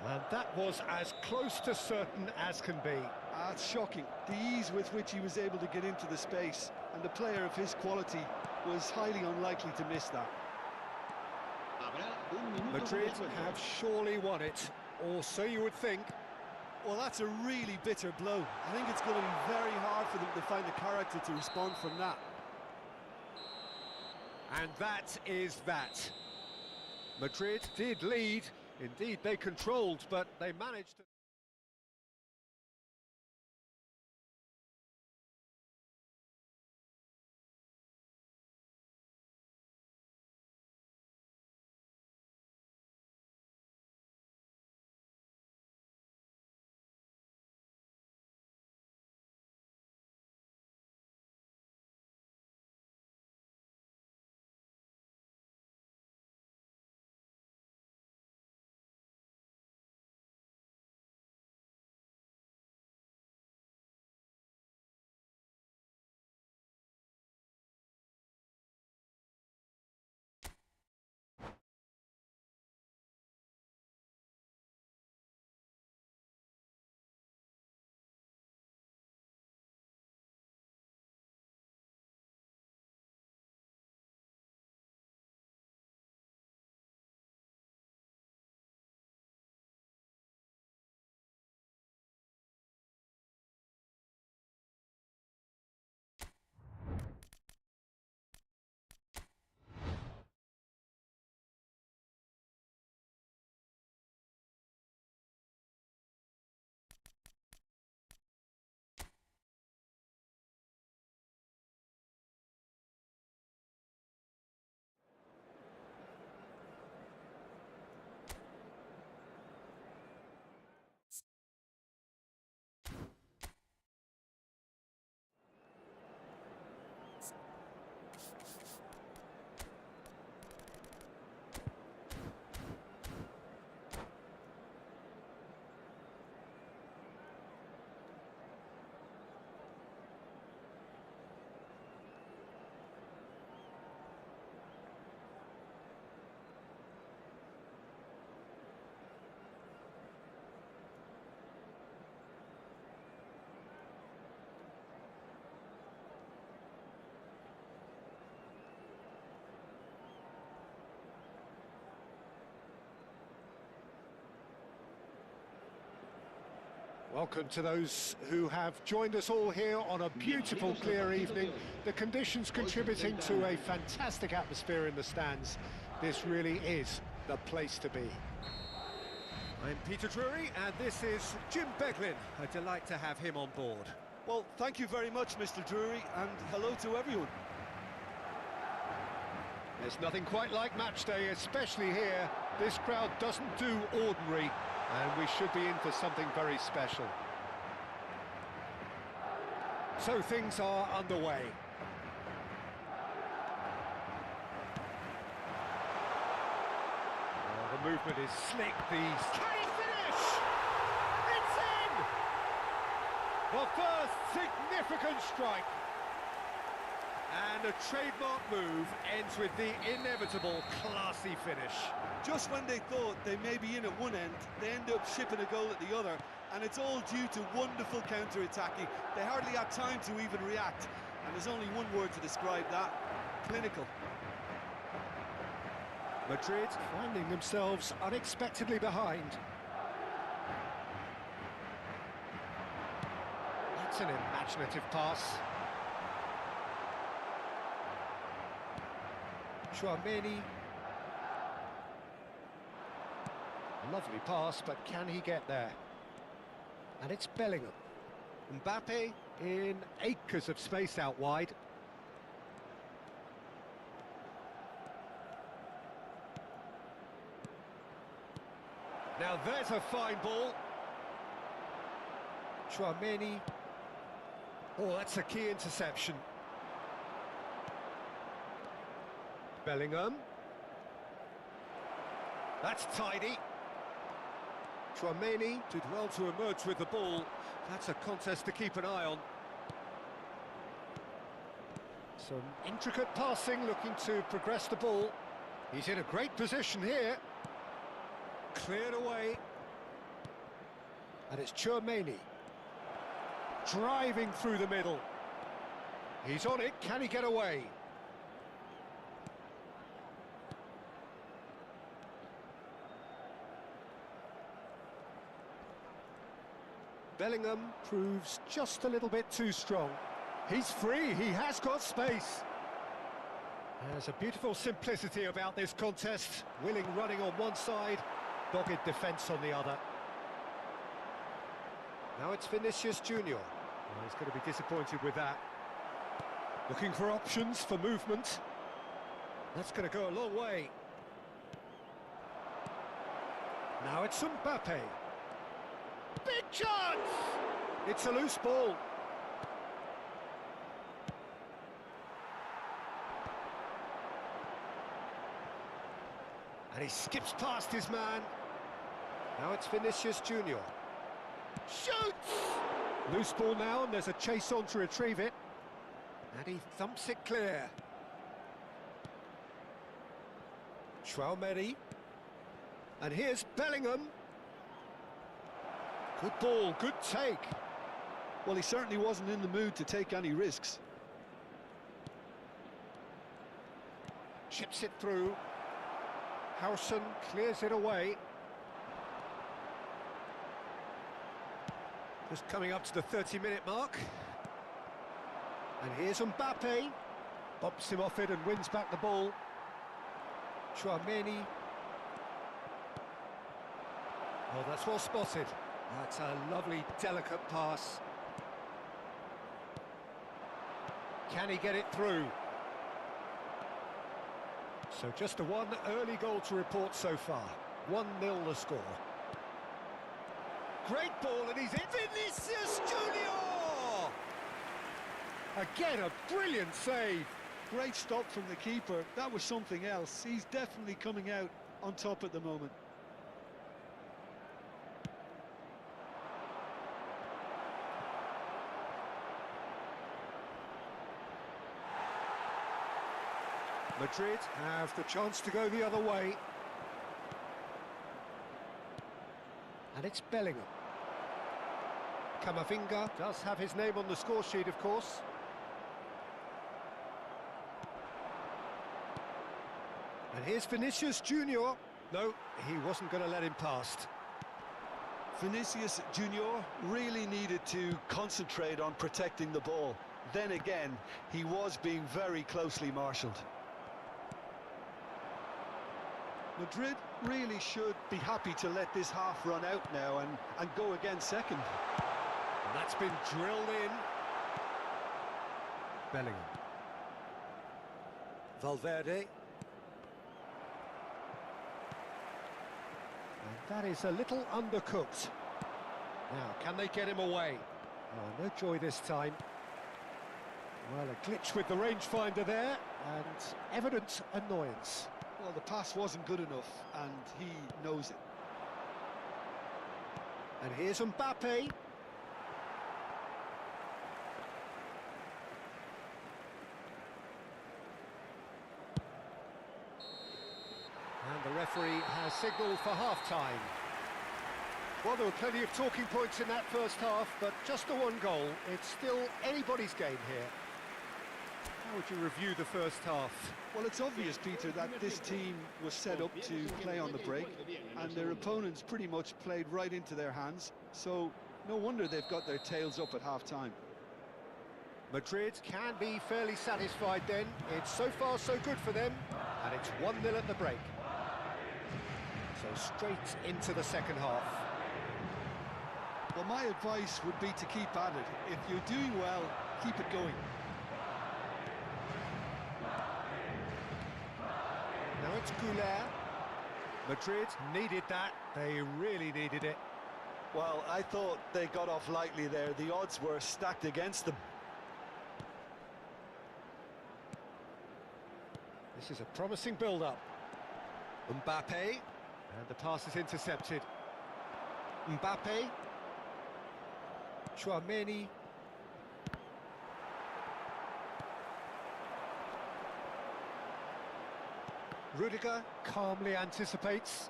And that was as close to certain as can be. It's shocking, the ease with which he was able to get into the space, and a player of his quality was highly unlikely to miss that. Madrid have surely won it, or so you would think. Well, that's a really bitter blow. I think it's going to be very hard for them to find the character to respond from that. And that is that. Madrid did lead, indeed they controlled, but they managed to... Welcome to those who have joined us all here on a beautiful, clear evening. The conditions contributing to a fantastic atmosphere in the stands. This really is the place to be. I'm Peter Drury, and this is Jim Beglin. A delight to have him on board. Well, thank you very much, Mr. Drury, and hello to everyone. There's nothing quite like match day, especially here. This crowd doesn't do ordinary, and we should be in for something very special. So things are underway. The movement is slick. Can he finish? It's in! The first significant strike. And a trademark move ends with the inevitable classy finish. Just when they thought they may be in at one end, they end up shipping a goal at the other, and it's all due to wonderful counter-attacking. They hardly had time to even react, and there's only one word to describe that: clinical. Madrid finding themselves unexpectedly behind. That's an imaginative pass. Tchouaméni. Lovely pass, but can he get there? And it's Bellingham. Mbappe in acres of space out wide. Now there's a fine ball. Tchouaméni. Oh, that's a key interception. Bellingham. That's tidy. Tchouaméni did well to emerge with the ball. That's a contest to keep an eye on. Some intricate passing, looking to progress the ball. He's in a great position here. Cleared away. And it's Tchouaméni. Driving through the middle. He's on it, can he get away? Bellingham proves just a little bit too strong. He's free, he has got space. There's a beautiful simplicity about this contest. Willing running on one side, dogged defence on the other. Now it's Vinicius Junior. Well, he's going to be disappointed with that. Looking for options for movement. That's going to go a long way. Now it's Mbappe. Big chance! It's a loose ball. And he skips past his man. Now it's Vinicius Junior. Shoots! Loose ball now, and there's a chase on to retrieve it. And he thumps it clear. Tchouaméni. And here's Bellingham. Good ball, good take. Well, he certainly wasn't in the mood to take any risks. Chips it through. Howson clears it away. Just coming up to the 30-minute mark. And here's Mbappe. Bumps him off it and wins back the ball. Tchouaméni. Oh, that's well spotted. That's a lovely, delicate pass. Can he get it through? So just the one early goal to report so far. 1-0 the score. Great ball, and he's in. Vinicius Junior! Again, a brilliant save. Great stop from the keeper. That was something else. He's definitely coming out on top at the moment. Madrid have the chance to go the other way. And it's Bellingham. Camavinga does have his name on the score sheet, of course. And here's Vinicius Junior. No, he wasn't going to let him past. Vinicius Junior really needed to concentrate on protecting the ball. Then again, he was being very closely marshalled. Madrid really should be happy to let this half run out now and go again second. And that's been drilled in. Bellingham. Valverde. And that is a little undercooked. Now, can they get him away? Oh, no joy this time. Well, a glitch with the rangefinder there, and evident annoyance. Well, the pass wasn't good enough, and he knows it. And here's Mbappe. And the referee has signalled for half-time. Well, there were plenty of talking points in that first half, but just the one goal. It's still anybody's game here. How would you review the first half? Well, it's obvious, Peter, that this team was set up to play on the break, and their opponents pretty much played right into their hands, so no wonder they've got their tails up at half-time. Madrid can be fairly satisfied then. It's so far so good for them, and it's 1-0 at the break. So straight into the second half. Well, my advice would be to keep at it. If you're doing well, keep it going. Now it's Goulart. Madrid needed that. They really needed it. Well, I thought they got off lightly there. The odds were stacked against them. This is a promising build-up. Mbappe, and the pass is intercepted. Mbappe. Chouameni. Rudiger calmly anticipates.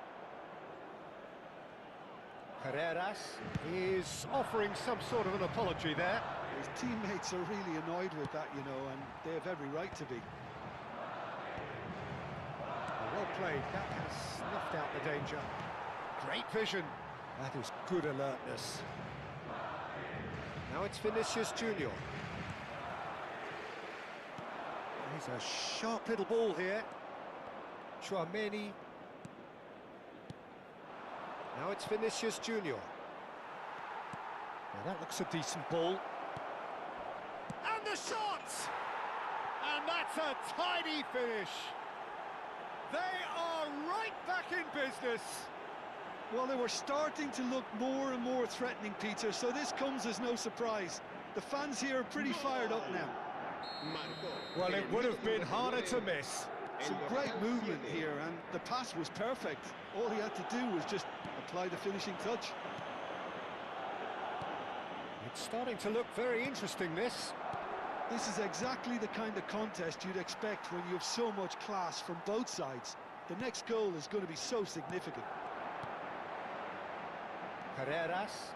Carreras is offering some sort of an apology there. His teammates are really annoyed with that, you know, and they have every right to be. Well played, that has snuffed out the danger. Great vision. That is good alertness. Now it's Vinicius Junior. He's a sharp little ball here. Chouameni. Now it's Vinicius Junior. Now that looks a decent ball. And the shot! And that's a tidy finish. They are right back in business. Well, they were starting to look more and more threatening, Peter, so this comes as no surprise. The fans here are pretty fired up now. Well, it would have been harder to miss. Some great movement here, and the pass was perfect. All he had to do was just apply the finishing touch. It's starting to look very interesting, this. This is exactly the kind of contest you'd expect when you have so much class from both sides. The next goal is going to be so significant. Carreras.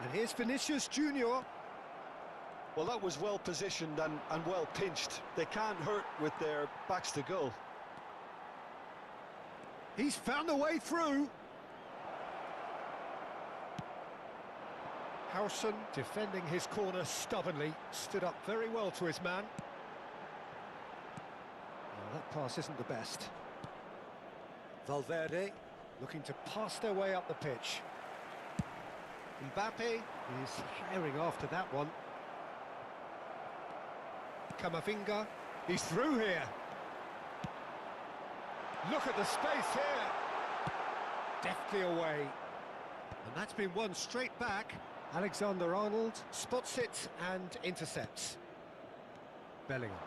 And here's Vinicius Junior. Well, that was well positioned and well pinched. They can't hurt with their backs to goal. He's found a way through. Howson, defending his corner stubbornly, stood up very well to his man. Well, that pass isn't the best. Valverde looking to pass their way up the pitch. Mbappe is herring after that one. Camavinga, he's through here. Look at the space here. Deftly away. And that's been won straight back. Alexander-Arnold spots it and intercepts. Bellingham.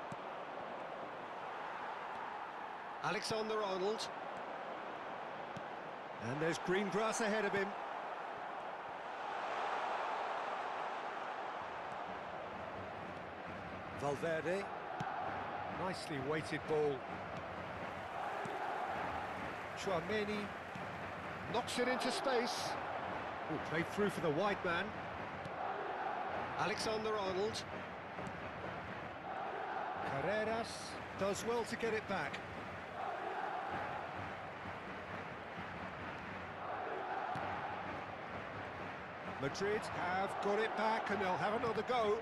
Alexander-Arnold. And there's green grass ahead of him. Valverde. Nicely weighted ball. Chouameni knocks it into space. Oh, played through for the wide man. Alexander-Arnold. Carreras does well to get it back. Madrid have got it back and they'll have another go.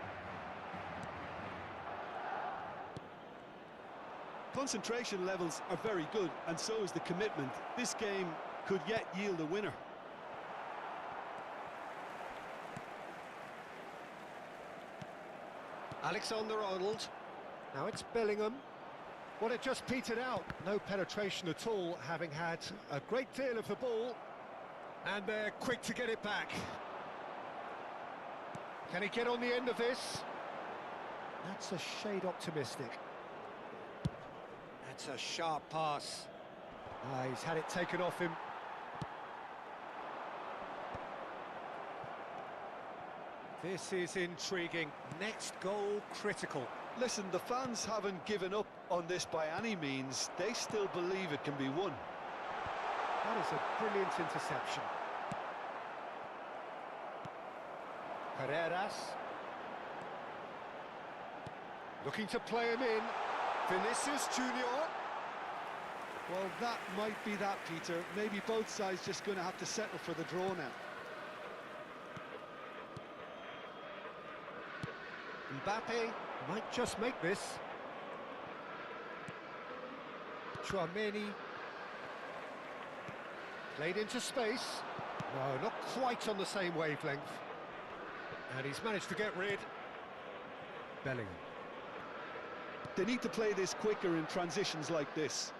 Concentration levels are very good, and so is the commitment. This game could yet yield a winner. Alexander-Arnold. Now it's Bellingham. Well, it just petered out. No penetration at all, having had a great deal of the ball. And they're quick to get it back. Can he get on the end of this? That's a shade optimistic. That's a sharp pass. He's had it taken off him. This is intriguing. Next goal critical. Listen, the fans haven't given up on this by any means. They still believe it can be won. That is a brilliant interception. Carreras. Looking to play him in. Vinicius Junior. Well, that might be that, Peter. Maybe both sides just going to have to settle for the draw now. Mbappe might just make this. Tchouaméni. Played into space. No, not quite on the same wavelength. And he's managed to get rid. Bellingham. They need to play this quicker in transitions like this.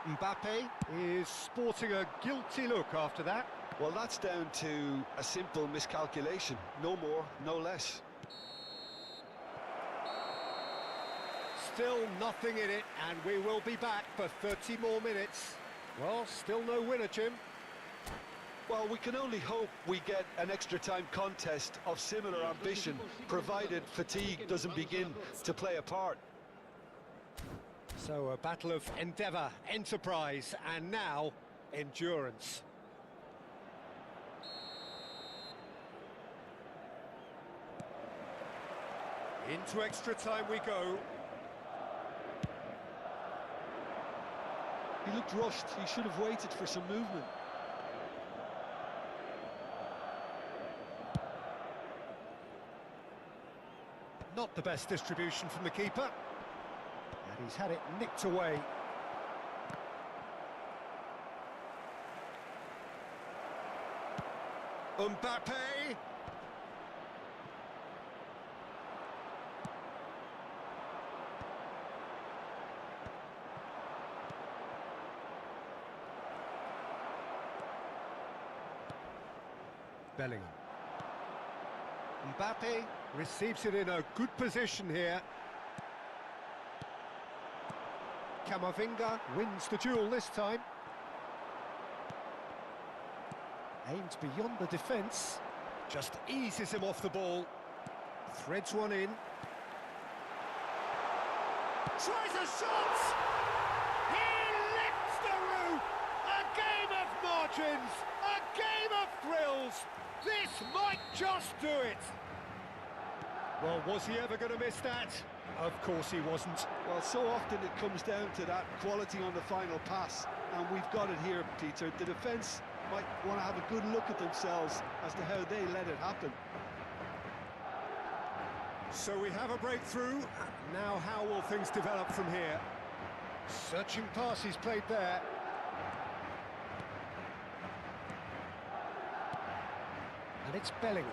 Mbappe is sporting a guilty look after that. Well, that's down to a simple miscalculation. No more, no less. Still nothing in it, and we will be back for 30 more minutes. Well, still no winner, Jim. Well, we can only hope we get an extra-time contest of similar ambition, provided fatigue doesn't begin to play a part. So a battle of endeavour, enterprise, and now endurance. Into extra time we go. He looked rushed. He should have waited for some movement. Not the best distribution from the keeper. And he's had it nicked away. Mbappe. Bellingham. Mbappe receives it in a good position here. Camavinga wins the duel this time. Aims beyond the defence. Just eases him off the ball. Threads one in. Tries a shot! He lifts the roof! A game of margins! A game of thrills! This might just do it! Well, was he ever going to miss that? Of course he wasn't. Well, so often it comes down to that quality on the final pass, and we've got it here, Peter. The defence might want to have a good look at themselves as to how they let it happen. So we have a breakthrough. Now how will things develop from here? Searching pass he's played there. And it's Bellingham.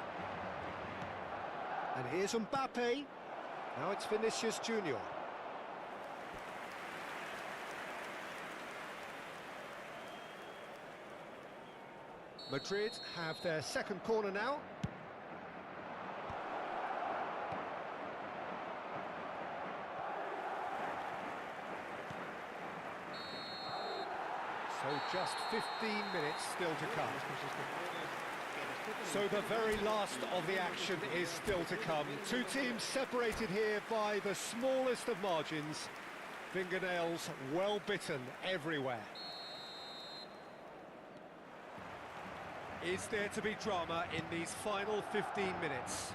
And here's Mbappe. Now it's Vinicius Junior. Madrid have their second corner now. So just 15 minutes still to come. So the very last of the action is still to come. Two teams separated here by the smallest of margins. Fingernails well bitten everywhere. Is there to be drama in these final 15 minutes?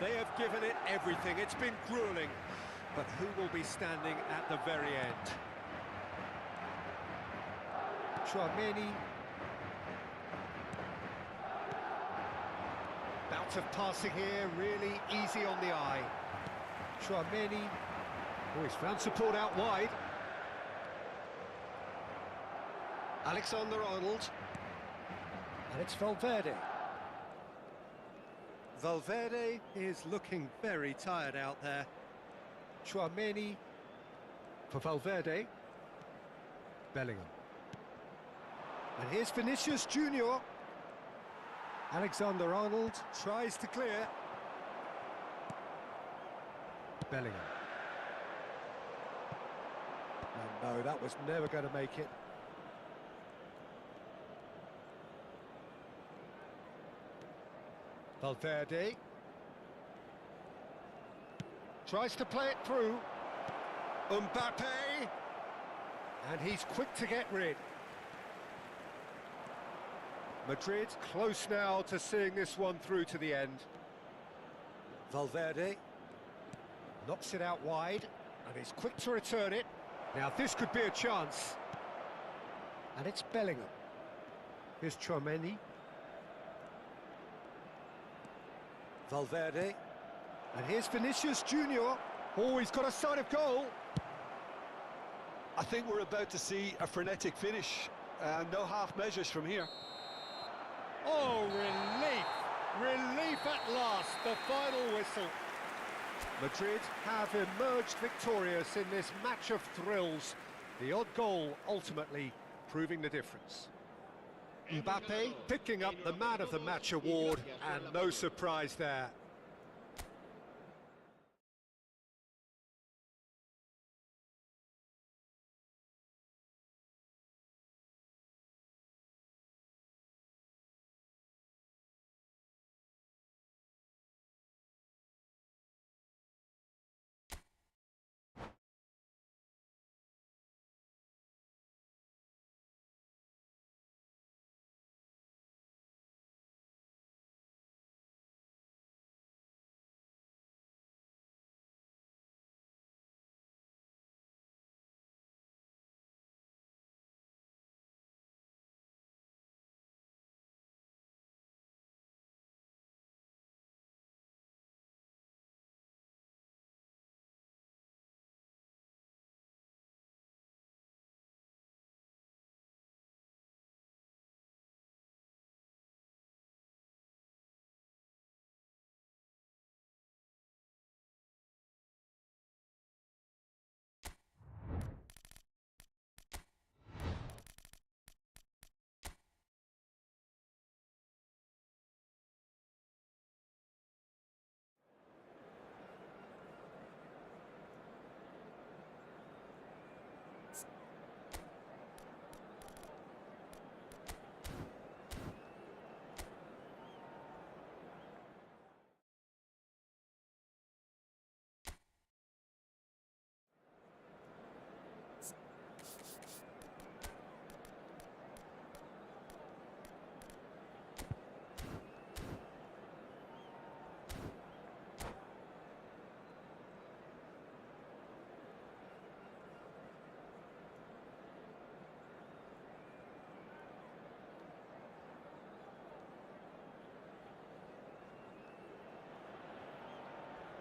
They have given it everything. It's been grueling. But who will be standing at the very end? Tchouaméni. Bout of passing here, really easy on the eye. Tchouaméni. Oh, he's found support out wide. Alexander-Arnold. And it's Valverde. Valverde is looking very tired out there. Tchouaméni for Valverde. Bellingham. And here's Vinicius Junior. Alexander-Arnold tries to clear. Bellingham. And no, that was never going to make it. Valverde. Tries to play it through. Mbappe. And he's quick to get rid. Madrid close now to seeing this one through to the end. Valverde knocks it out wide, and he's quick to return it. Now this could be a chance. And it's Bellingham. Here's Tchouaméni. Valverde. And here's Vinicius Junior. Oh, he's got a sight of goal. I think we're about to see a frenetic finish. No half measures from here. Oh, relief! Relief at last, the final whistle. Madrid have emerged victorious in this match of thrills. The odd goal ultimately proving the difference. Mbappe picking up the Man of the Match award, and no surprise there.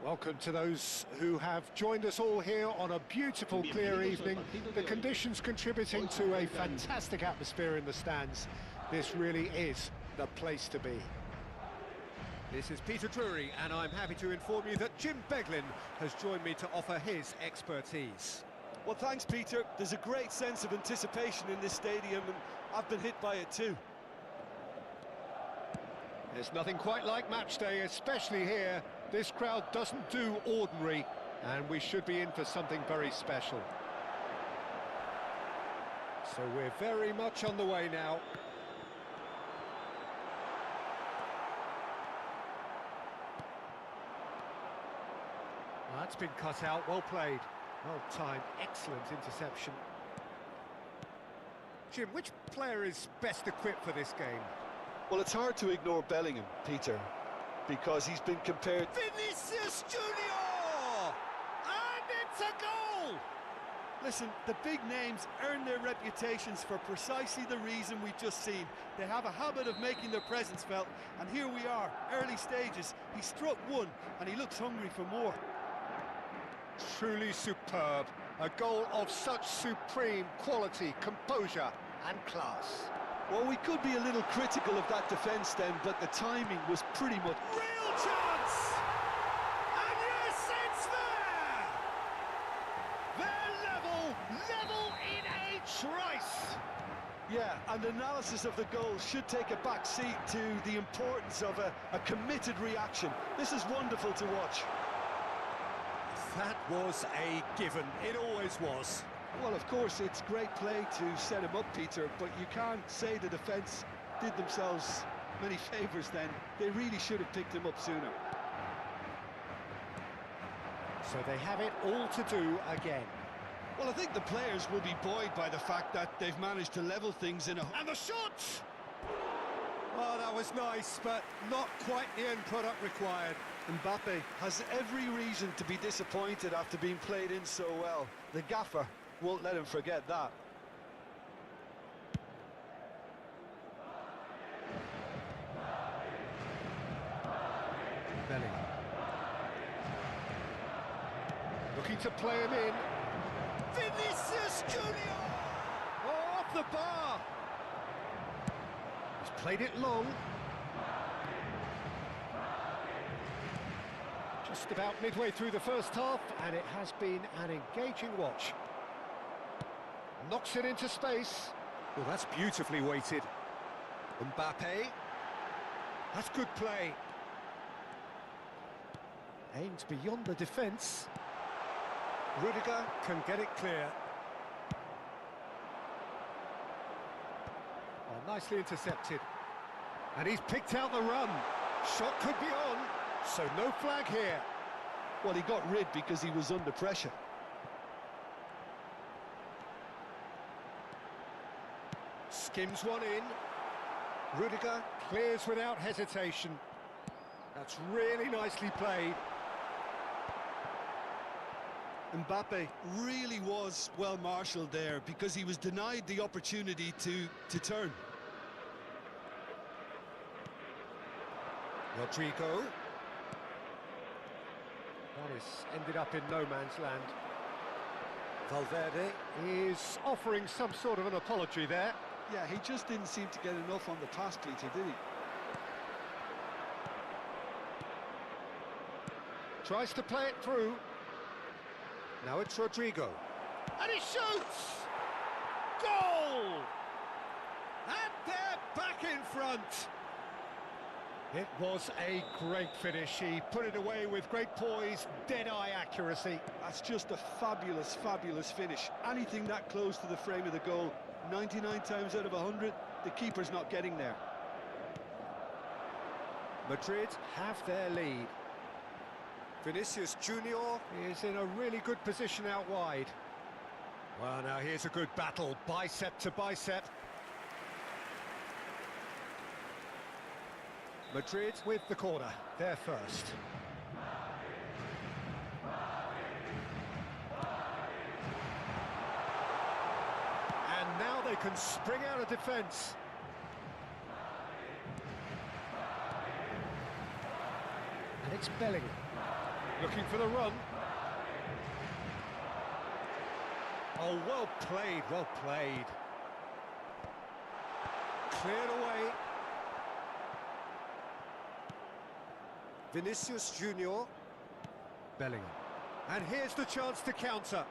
Welcome to those who have joined us all here on a beautiful, clear evening. The conditions contributing to a fantastic atmosphere in the stands. This really is the place to be. This is Peter Drury, and I'm happy to inform you that Jim Beglin has joined me to offer his expertise. Well, thanks, Peter. There's a great sense of anticipation in this stadium, and I've been hit by it too. There's nothing quite like match day, especially here. This crowd doesn't do ordinary, and we should be in for something very special. So we're very much on the way now. That's been cut out, well played. Well timed, excellent interception. Jim, which player is best equipped for this game? Well, it's hard to ignore Bellingham, Peter, because he's been compared... Vinicius Junior! And it's a goal! Listen, the big names earn their reputations for precisely the reason we've just seen. They have a habit of making their presence felt, and here we are, early stages. He struck one, and he looks hungry for more. Truly superb. A goal of such supreme quality, composure and class. Well, we could be a little critical of that defence then, but the timing was pretty much... Real chance! And yes, it's there! They're level in a trice! Yeah, and analysis of the goal should take a back seat to the importance of a committed reaction. This is wonderful to watch. That was a given, it always was. Well, of course, it's great play to set him up, Peter, but you can't say the defence did themselves many favours then. They really should have picked him up sooner. So they have it all to do again. Well, I think the players will be buoyed by the fact that they've managed to level things in a... And the shot! Oh, that was nice, but not quite the end product required. Mbappe has every reason to be disappointed after being played in so well. The gaffer won't let him forget that. Bellingham. Looking to play him in. Vinicius Junior! Oh, off the bar! He's played it long. Just about midway through the first half, and it has been an engaging watch. Knocks it into space. Well, that's beautifully weighted. Mbappe. That's good play. Aims beyond the defence. Rudiger can get it clear. Oh, nicely intercepted. And he's picked out the run. Shot could be on, so no flag here. Well, he got rid because he was under pressure. Skims one in. Rudiger clears without hesitation. That's really nicely played. Mbappe really was well marshalled there because he was denied the opportunity to turn. Rodrigo. That has ended up in no man's land. Valverde is offering some sort of an apology there. Yeah, he just didn't seem to get enough on the pass, Peter, did he? Tries to play it through. Now it's Rodrigo. And he shoots! Goal! And they're back in front. It was a great finish. He put it away with great poise, dead-eye accuracy. That's just a fabulous, fabulous finish. Anything that close to the frame of the goal, 99 times out of 100, the keeper's not getting there. Madrid have their lead. Vinicius Junior is in a really good position out wide. Well, now here's a good battle, bicep to bicep. Madrid with the corner, they're first. And now they can spring out of defence. And it's Bellingham. Looking for the run. Oh, well played, well played. Cleared away. Vinicius Junior. Bellingham. And here's the chance to counter.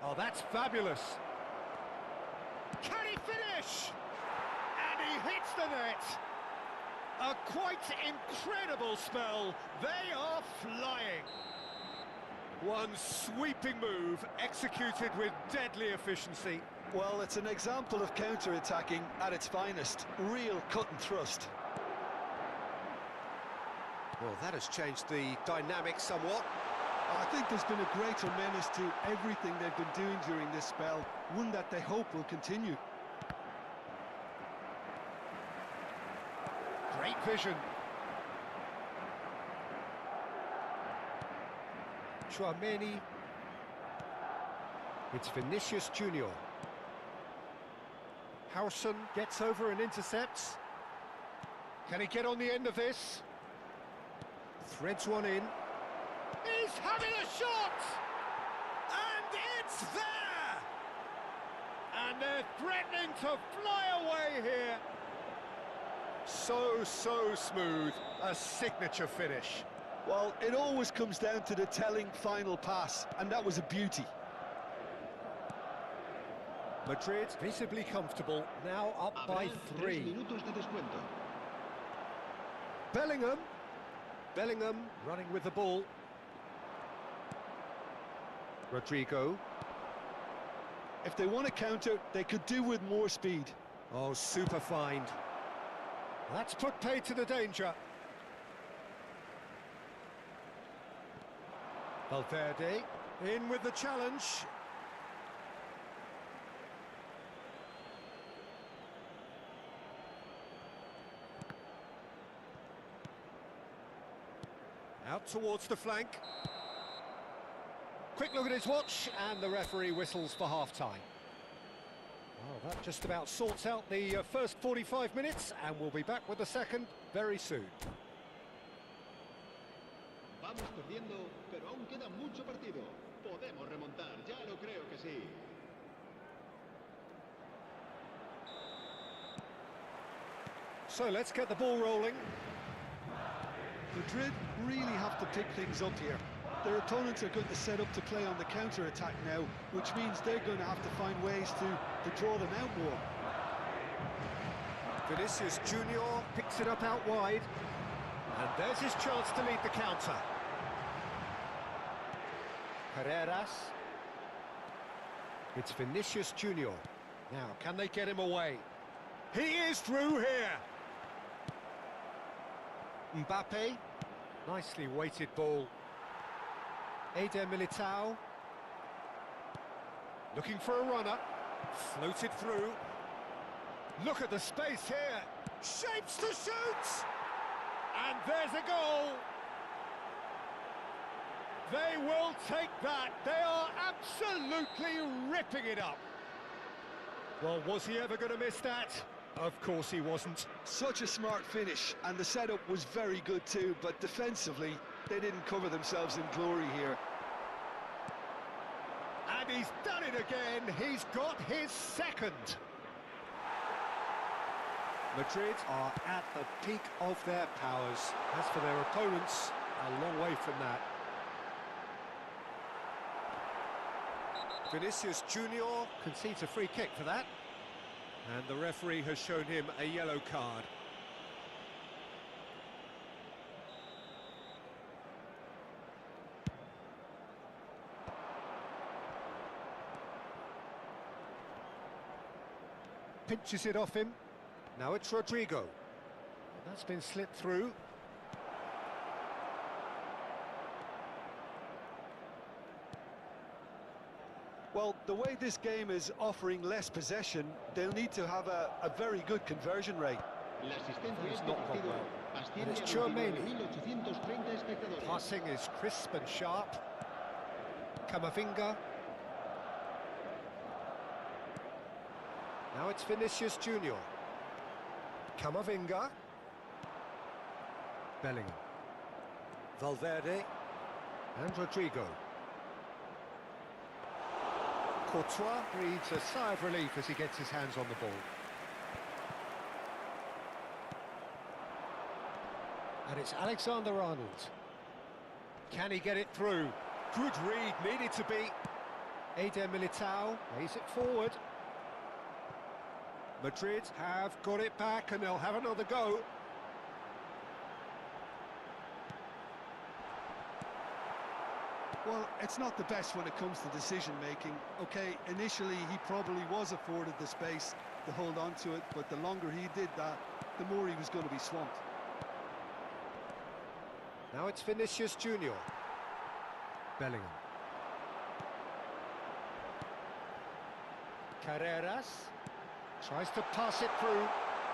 Oh, that's fabulous. Can he finish? And he hits the net. A quite incredible spell. They are flying. One sweeping move executed with deadly efficiency. Well, it's an example of counter-attacking at its finest. Real cut and thrust. Well, that has changed the dynamic somewhat. I think there's been a greater menace to everything they've been doing during this spell, one that they hope will continue. Great vision. Tchouameni. It's Vinicius Junior. Harrison gets over and intercepts. Can he get on the end of this? Threads one in. He's having a shot! And it's there! And they're threatening to fly away here. So smooth. A signature finish. Well, it always comes down to the telling final pass, and that was a beauty. Madrid visibly comfortable, now up by 3. Minutos de descuento. Bellingham. Bellingham running with the ball. Rodrigo. If they want to counter, they could do with more speed. Oh, super find. That's put paid to the danger. Valverde in with the challenge. Out towards the flank. Quick look at his watch, and the referee whistles for half-time. Well, that just about sorts out the first 45 minutes, and we'll be back with the second very soon. Vamos perdiendo, pero aún queda mucho partido. Podemos remontar, ya lo creo que sí. So let's get the ball rolling. Madrid really have to pick things up here. Their opponents are going to set up to play on the counter-attack now, which means they're going to have to find ways to draw them out more. Vinicius Junior picks it up out wide. And there's his chance to lead the counter. Carreras. It's Vinicius Junior. Now, can they get him away? He is through here. Mbappe. Nicely weighted ball. Eder Militao. Looking for a runner. Floated through. Look at the space here. Shapes to shoot! And there's a goal. They will take that. They are absolutely ripping it up. Well, was he ever going to miss that? Of course he wasn't. Such a smart finish, and the setup was very good too, but defensively, they didn't cover themselves in glory here. And he's done it again. He's got his second. Madrid are at the peak of their powers. As for their opponents, a long way from that. Vinicius Junior concedes a free kick for that. And the referee has shown him a yellow card. Pinches it off him. Now it's Rodrigo. That's been slipped through. Well, the way this game is offering less possession, they'll need to have a very good conversion rate. La asistencia It's este not gone partido well. asciende And it's a Tchouaméni. 29.830 espectadores. Passing is crisp and sharp. Camavinga. Now it's Vinicius Junior. Camavinga. Bellingham. Valverde. And Rodrigo. Courtois breathes a sigh of relief as he gets his hands on the ball. And it's Alexander-Arnold. Can he get it through? Good read, needed to be. Eder Militao lays it forward. Madrid have got it back and they'll have another go. Well, it's not the best when it comes to decision-making. Okay, initially he probably was afforded the space to hold on to it, but the longer he did that, the more he was going to be swamped. Now it's Vinicius Junior. Bellingham. Carreras tries to pass it through.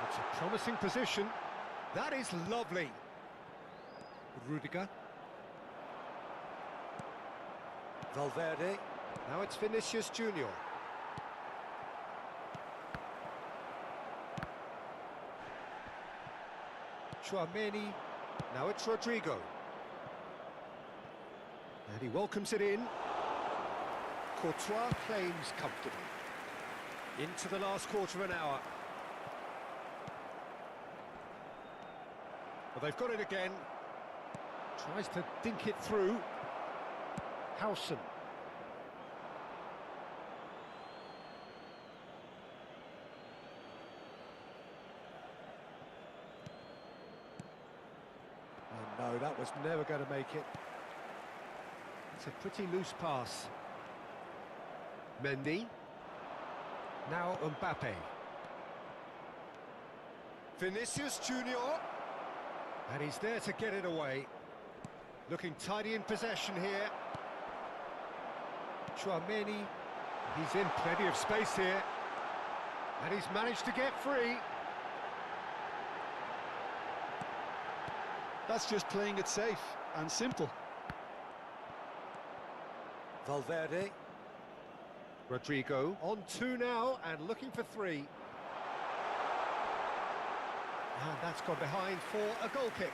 It's a promising position. That is lovely. Rudiger. Valverde. Now it's Vinicius Junior. Tchouaméni. Now it's Rodrigo. And he welcomes it in. Courtois claims comfortably. Into the last quarter of an hour. Well, they've got it again. Tries to dink it through. Howson. Oh no, that was never going to make it. It's a pretty loose pass. Mendy. Now Mbappe. Vinicius Junior. And he's there to get it away. Looking tidy in possession here. Tchouaméni. He's in plenty of space here. And he's managed to get free. That's just playing it safe and simple. Valverde. Rodrigo on 2 now and looking for 3. And that's gone behind for a goal kick.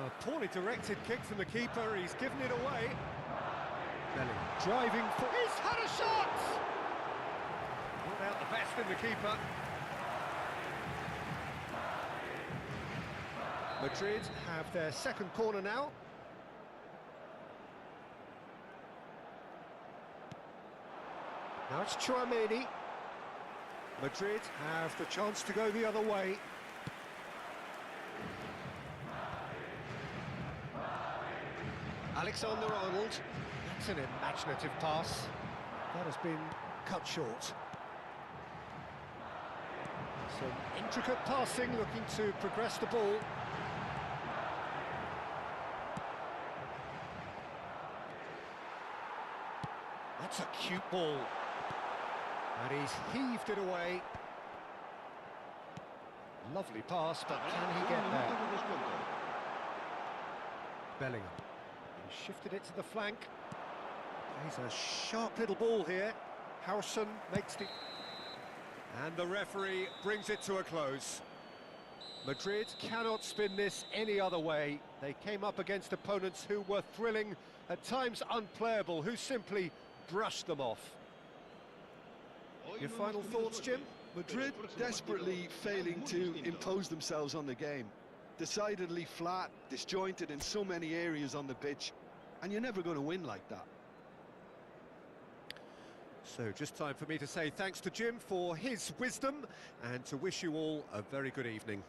A poorly directed kick from the keeper, he's given it away. Bellingham driving for... He's had a shot! Not out the best in the keeper. Madrid have their second corner now. Now it's Tchouaméni. Madrid have the chance to go the other way. Alexander-Arnold. That's an imaginative pass. That has been cut short. Some intricate passing, looking to progress the ball. That's a cute ball. And he's heaved it away. Lovely pass, but can he get there? Bellingham. He shifted it to the flank. He's a sharp little ball here. Howson makes the... And the referee brings it to a close. Madrid cannot spin this any other way. They came up against opponents who were thrilling, at times unplayable, who simply brushed them off. Your final thoughts, Jim? Madrid desperately failing to impose themselves on the game. Decidedly flat, disjointed in so many areas on the pitch, and you're never going to win like that. So just time for me to say thanks to Jim for his wisdom and to wish you all a very good evening.